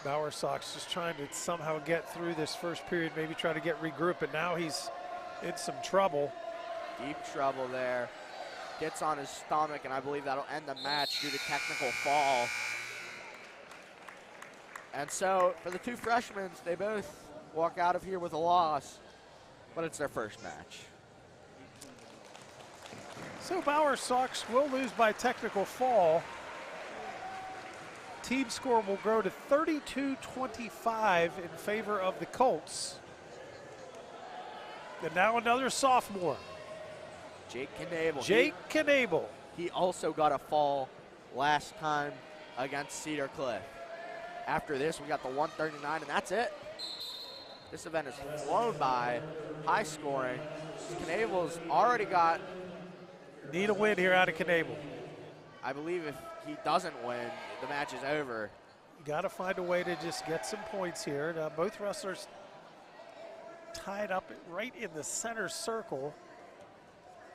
Bowersox just trying to somehow get through this first period, maybe try to get regrouped, but now he's in some trouble. Deep trouble there. Gets on his stomach, and I believe that'll end the match due to technical fall. And so, for the 2 freshmen, they both walk out of here with a loss, but it's their first match. So Bowersox will lose by technical fall. Team score will grow to 32-25 in favor of the Colts. And now another sophomore. Jake Canal. Jake Canal. He also got a fall last time against Cedar Cliff. After this, we got the 139, and that's it. This event is flown by, high scoring. Canal's already got. Need a win here out of Canal. I believe if he doesn't win, the match is over. You got to find a way to just get some points here. Now both wrestlers tied up right in the center circle.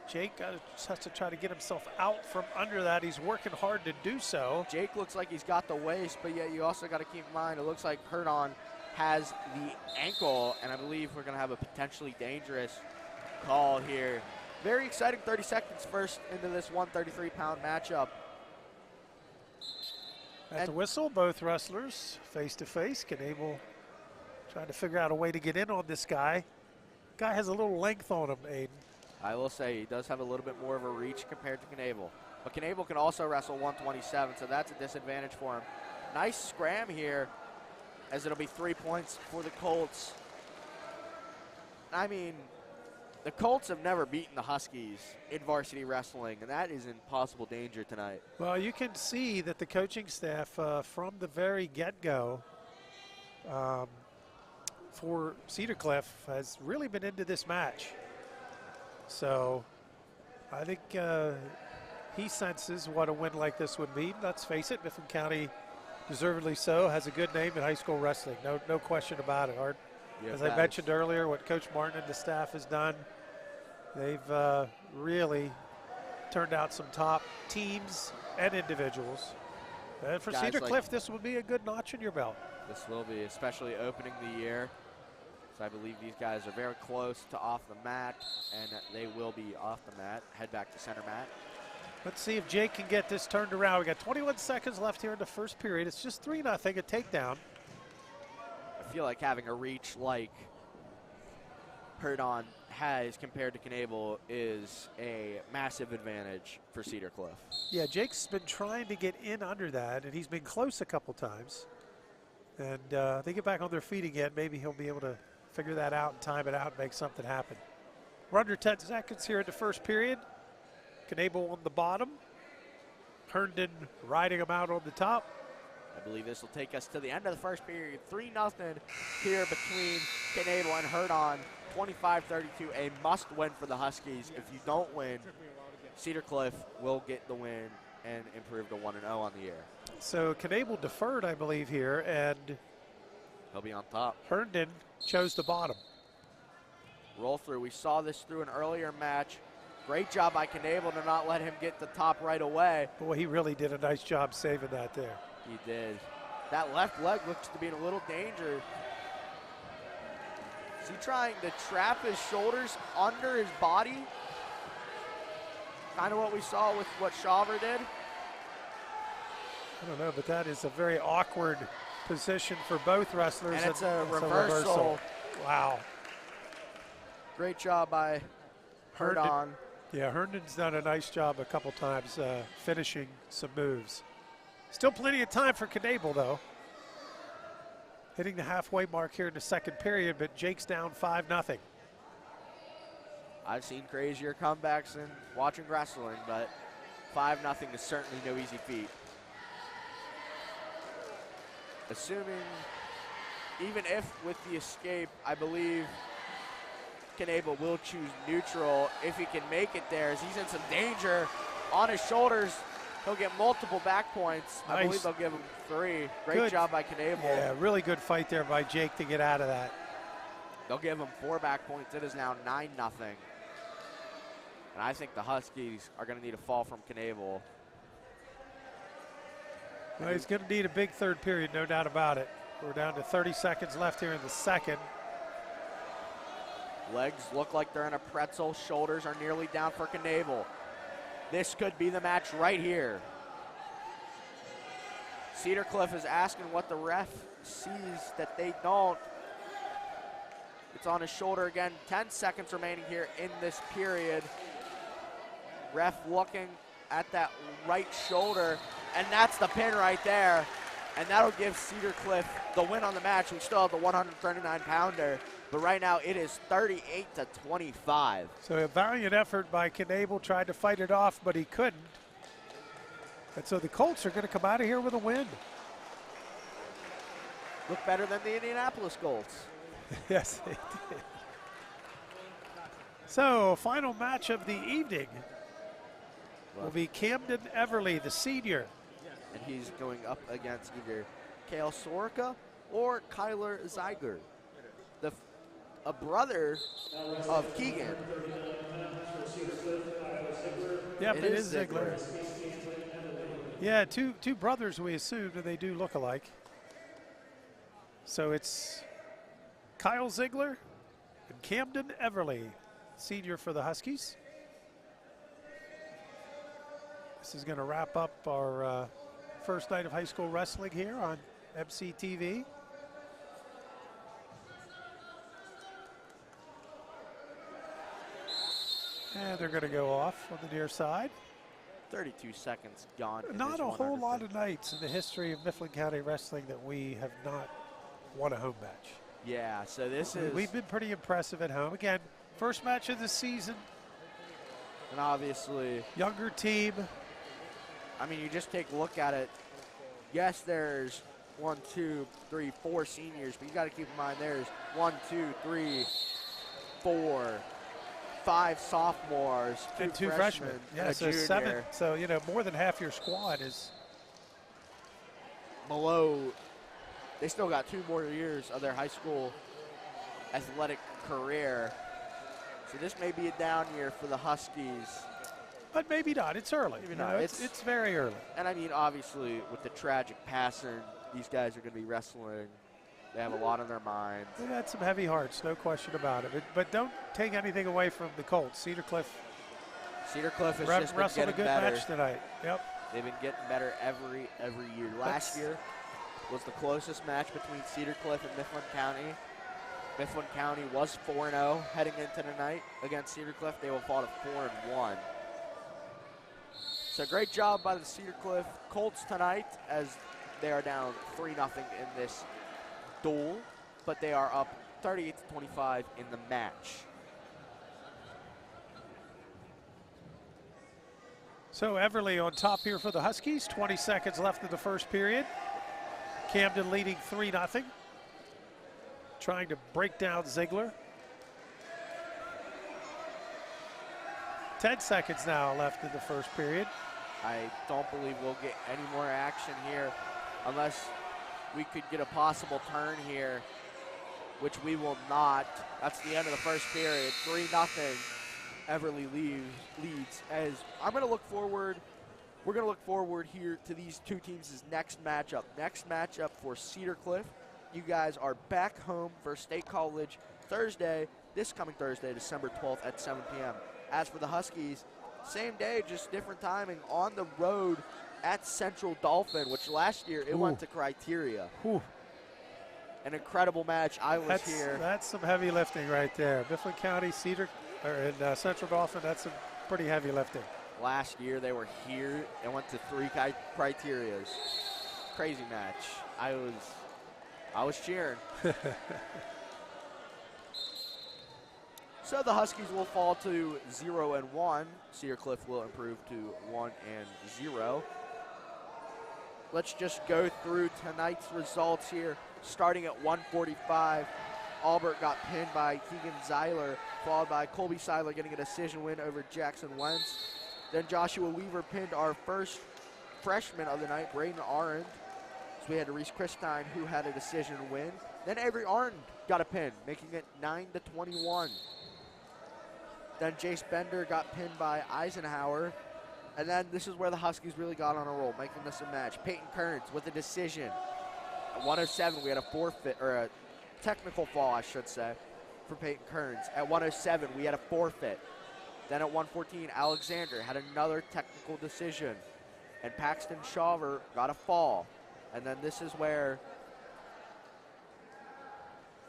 Jake just has to try to get himself out from under that. He's working hard to do so. Jake looks like he's got the waist, but yet you also got to keep in mind it looks like Herdon has the ankle, and I believe we're going to have a potentially dangerous call here. Very exciting 30 seconds first into this 133-pound matchup. At the whistle, both wrestlers face to face. Canal trying to figure out a way to get in on this guy. Guy has a little length on him, Aiden. I will say he does have a little bit more of a reach compared to Canal. But Canal can also wrestle 127, so that's a disadvantage for him. Nice scram here, as it'll be 3 points for the Colts. I mean, the Colts have never beaten the Huskies in varsity wrestling, and that is in possible danger tonight. Well, you can see that the coaching staff from the very get-go for Cedar Cliff has really been into this match. So I think he senses what a win like this would mean. Let's face it, Mifflin County, deservedly so, has a good name in high school wrestling. No question about it, Art. As I mentioned earlier, what Coach Martin and the staff has done, they've really turned out some top teams and individuals. And for Cedar Cliff, this would be a good notch in your belt. This will be, especially opening the year. So I believe these guys are very close to off the mat, and they will be off the mat. Head back to center mat. Let's see if Jake can get this turned around. We got 21 seconds left here in the first period. It's just 3-0, a takedown. I feel like having a reach like Herdon has compared to Canal is a massive advantage for Cedar Cliff. Yeah, Jake's been trying to get in under that, and he's been close a couple times. And they get back on their feet again. Maybe he'll be able to figure that out and time it out and make something happen. We're under 10 seconds here at the first period. Canal on the bottom. Herdon riding him out on the top. I believe this will take us to the end of the first period. 3-0 here between Canal and Herdon. 25-32, a must win for the Huskies. If you don't win, Cedar Cliff will get the win and improve to 1-0 on the year. So Canal deferred, I believe, here, and he'll be on top. Herdon chose the bottom. Roll through. We saw this through an earlier match. Great job by Canal to not let him get the top right away. Boy, he really did a nice job saving that there. He did. That left leg looks to be in a little danger. Is he trying to trap his shoulders under his body? Kind of what we saw with what Scher did. I don't know, but that is a very awkward position for both wrestlers. And it's a reversal. Wow. Great job by Herdon. Yeah, Herdon's done a nice job a couple times finishing some moves. Still plenty of time for Canal, though. Hitting the halfway mark here in the second period, but Jake's down 5-0. I've seen crazier comebacks in watching wrestling, but 5-0 is certainly no easy feat. Assuming even if with the escape, I believe Canal will choose neutral if he can make it there, as he's in some danger. On his shoulders, he'll get multiple back points. Nice. I believe they'll give him 3. Great Good. job by Canal. Yeah, really good fight there by Jake to get out of that. They'll give him 4 back points. It is now 9-0. And I think the Huskies are going to need a fall from Canal. Well, he's going to need a big third period, no doubt about it. We're down to 30 seconds left here in the second. Legs look like they're in a pretzel. Shoulders are nearly down for Canal. This could be the match right here. Cedar Cliff is asking what the ref sees that they don't. It's on his shoulder again. 10 seconds remaining here in this period. Ref looking at that right shoulder, and that's the pin right there. And that'll give Cedar Cliff the win on the match. We still have the 139-pounder, but right now it is 38-25. So a valiant effort by Canal, tried to fight it off, but he couldn't. And so the Colts are going to come out of here with a win. Look better than the Indianapolis Colts. Yes, they did. So final match of the evening will be Camden Everly, the senior. And he's going up against either Kale Sorica or Kyler Ziggler, a brother of Keegan. Yep, it is Ziggler. Yeah, two brothers we assumed, and they do look alike. So it's Kyle Ziggler and Camden Everly, senior for the Huskies. This is going to wrap up our first night of high school wrestling here on MCTV. And they're going to go off on the near side. 32 seconds gone. Not a whole lot of nights in the history of Mifflin County Wrestling that we have not won a home match. Yeah, so this is... We've been pretty impressive at home. Again, first match of the season. And obviously... Younger team. I mean, you just take a look at it. Yes, there's 1, 2, 3, 4 seniors, but you got to keep in mind there's 1, 2, 3, 4, 5 sophomores, and 2 freshmen, Yeah, and so a junior. 7. So, you know, more than half your squad is below. They still got 2 more years of their high school athletic career. So this may be a down year for the Huskies. But maybe not. It's early. Maybe not. It's very early. And I mean, obviously, with the tragic passing, these guys are going to be wrestling. They have a lot on their minds. They've had some heavy hearts, no question about it. But don't take anything away from the Colts. Cedar Cliff has just been wrestled getting a good better. match tonight. Yep. They've been getting better every year. Last year was the closest match between Cedar Cliff and Mifflin County. Mifflin County was 4-0 heading into the night against Cedar Cliff. They will fall to 4-1. So great job by the Cedar Cliff Colts tonight, as they are down 3-0 in this duel, but they are up 38-25 in the match. So Everly on top here for the Huskies. 20 seconds left in the first period. Camden leading 3-0. Trying to break down Ziggler. 10 seconds now left in the first period. I don't believe we'll get any more action here unless we could get a possible turn here, which we will not. That's the end of the first period. 3-0. Everly leads. As I'm going to look forward, we're going to look forward here to these two teams' next matchup. Next matchup for Cedar Cliff. You guys are back home for State College this coming Thursday, December 12th at 7 p.m. As for the Huskies, same day, just different timing, on the road at Central Dolphin, which last year it went to Criteria. Ooh. An incredible match. I was here. That's some heavy lifting right there. Mifflin County, Central Dolphin, that's some pretty heavy lifting. Last year they were here and went to 3 Criterias. Crazy match. I was cheering. So the Huskies will fall to 0-1. Cedar Cliff will improve to 1-0. let's just go through tonight's results here. Starting at 145, Albert got pinned by Keegan Ziggler, followed by Colby Syler getting a decision win over Jackson Wentz. Then Joshua Weaver pinned our first freshman of the night, Braden Arent. So we had Reese Christin, who had a decision win. Then Avery Arent got a pin, making it 9-21. Then Jace Bender got pinned by Eisenhower. And then this is where the Huskies really got on a roll, making this a match. Peyton Kerns with a decision. At 107, we had a forfeit, or a technical fall, I should say, for Peyton Kerns. At 107, we had a forfeit. Then at 114, Alexander had another technical decision. And Paxton Shaver got a fall. And then this is where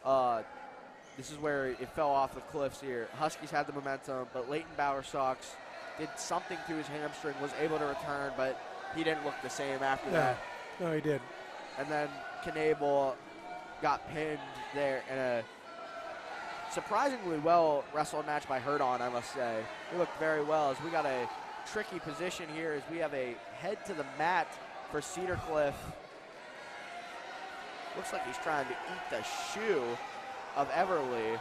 it fell off the cliffs here. Huskies had the momentum, but Leighton Bowersox did something to his hamstring, was able to return, but he didn't look the same after that. No, he didn't. And then Canal got pinned there in a surprisingly well wrestled match by Herdon, I must say. He looked very well, as we got a tricky position here as we have a head to the mat for Cedar Cliff. Looks like he's trying to eat the shoe of Everly.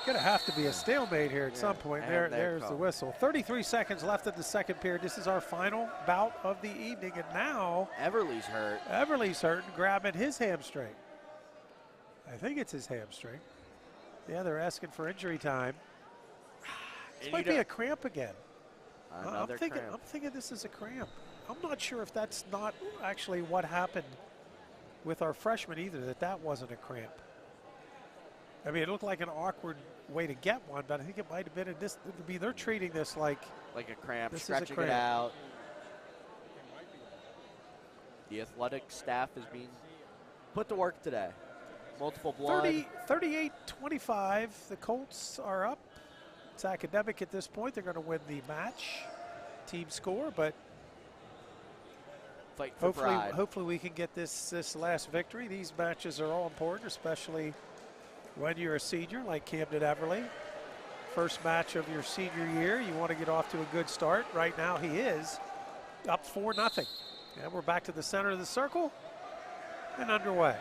Going to have to be a stalemate here at some point. There's the whistle. 33 seconds left of the second period. This is our final bout of the evening, and now Everly's hurt. Everly's hurt and grabbing his hamstring. I think it's his hamstring. Yeah, they're asking for injury time. This might be a cramp again. I'm thinking this is a cramp. I'm not sure if that's not actually what happened with our freshman either, that wasn't a cramp. I mean, it looked like an awkward way to get one, but I think it might have been they're treating this like a cramp, stretching it out. The athletic staff is being put to work today. Multiple blood. 38-25, the Colts are up. It's academic at this point. They're going to win the match team score, but fight for pride. Hopefully we can get this last victory. These matches are all important, especially when you're a senior like Camden Everly. First match of your senior year, you want to get off to a good start. Right now he is up 4-0. And we're back to the center of the circle and underway.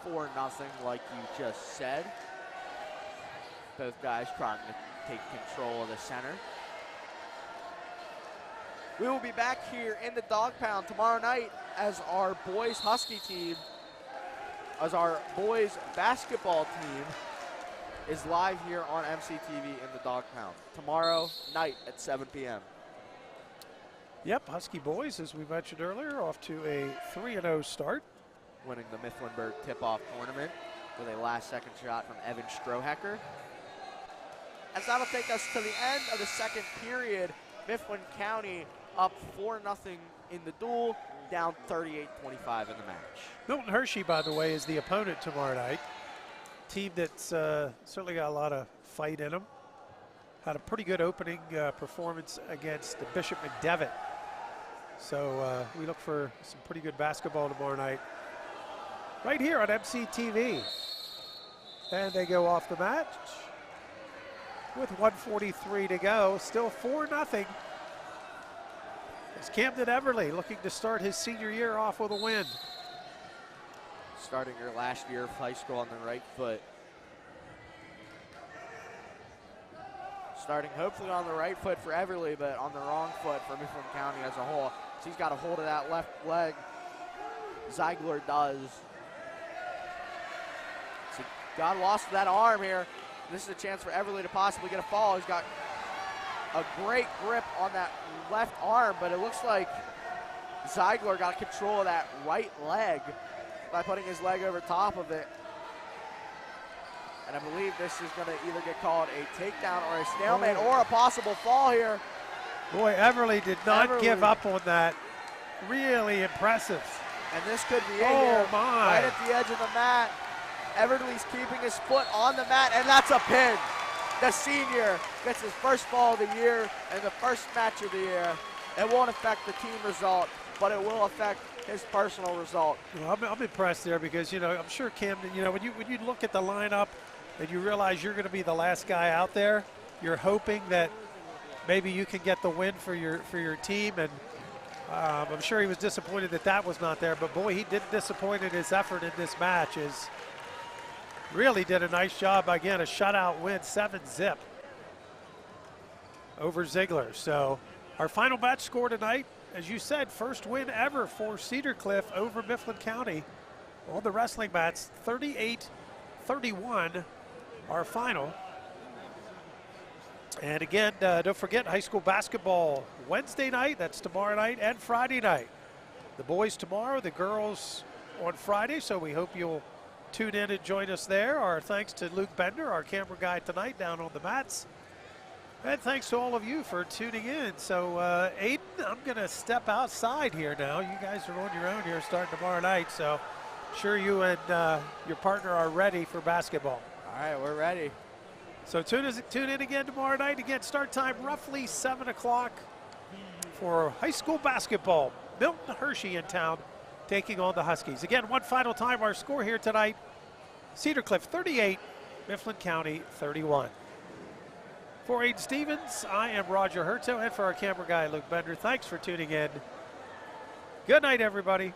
4-0 like you just said. Both guys trying to take control of the center. We will be back here in the Dog Pound tomorrow night as our boys Husky team, as our boys basketball team is live here on MCTV in the Dog Pound. Tomorrow night at 7 p.m. Yep, Husky boys, as we mentioned earlier, off to a 3-0 start. Winning the Mifflinburg tip-off tournament with a last-second shot from Evan Strohecker. As that'll take us to the end of the second period. Mifflin County up 4-0 in the duel, down 38-25 in the match. Milton Hershey, by the way, is the opponent tomorrow night. Team that's certainly got a lot of fight in them. Had a pretty good opening performance against the Bishop McDevitt. So we look for some pretty good basketball tomorrow night. Right here on MCTV. And they go off the match with 1:43 to go. Still 4-0. It's Camden Everly looking to start his senior year off with a win. Starting her last year of high school on the right foot. Starting hopefully on the right foot for Everly, but on the wrong foot for Mifflin County as a whole. She's got a hold of that left leg. Ziggler does. So got lost to that arm here. This is a chance for Everly to possibly get a fall. He's got a great grip on that left arm, but it looks like Ziggler got control of that right leg by putting his leg over top of it. And I believe this is going to either get called a takedown or a stalemate or a possible fall here. Boy, Everly did not give up on that. Really impressive. And this could be it here, right at the edge of the mat. Everly's keeping his foot on the mat, and that's a pin. The senior gets his first fall of the year and the first match of the year. It won't affect the team result, but it will affect his personal result. Well, I'm impressed there because, you know, I'm sure Camden, you know, when you look at the lineup and you realize you're going to be the last guy out there, you're hoping that maybe you can get the win for your team. And I'm sure he was disappointed that that was not there. But boy, he didn't disappoint in his effort in this match. Really did a nice job. Again, a shutout win, 7-0 over Ziggler. So our final match score tonight, as you said, first win ever for Cedar Cliff over Mifflin County on the wrestling mats, 38-31, our final. And again, don't forget high school basketball Wednesday night, that's tomorrow night, and Friday night. The boys tomorrow, the girls on Friday, so we hope you'll tune in and join us there. Our thanks to Luke Bender, our camera guy tonight down on the mats. And thanks to all of you for tuning in. So, Aiden, I'm going to step outside here now. You guys are on your own here starting tomorrow night, so sure you and your partner are ready for basketball. All right, we're ready. So tune in again tomorrow night. Again, start time roughly 7 o'clock for high school basketball. Milton Hershey in town taking on the Huskies. Again, one final time, our score here tonight, Cedar Cliff 38, Mifflin County 31. For Aiden Stevens, I am Roger Herto, and for our camera guy, Luke Bender, thanks for tuning in. Good night, everybody.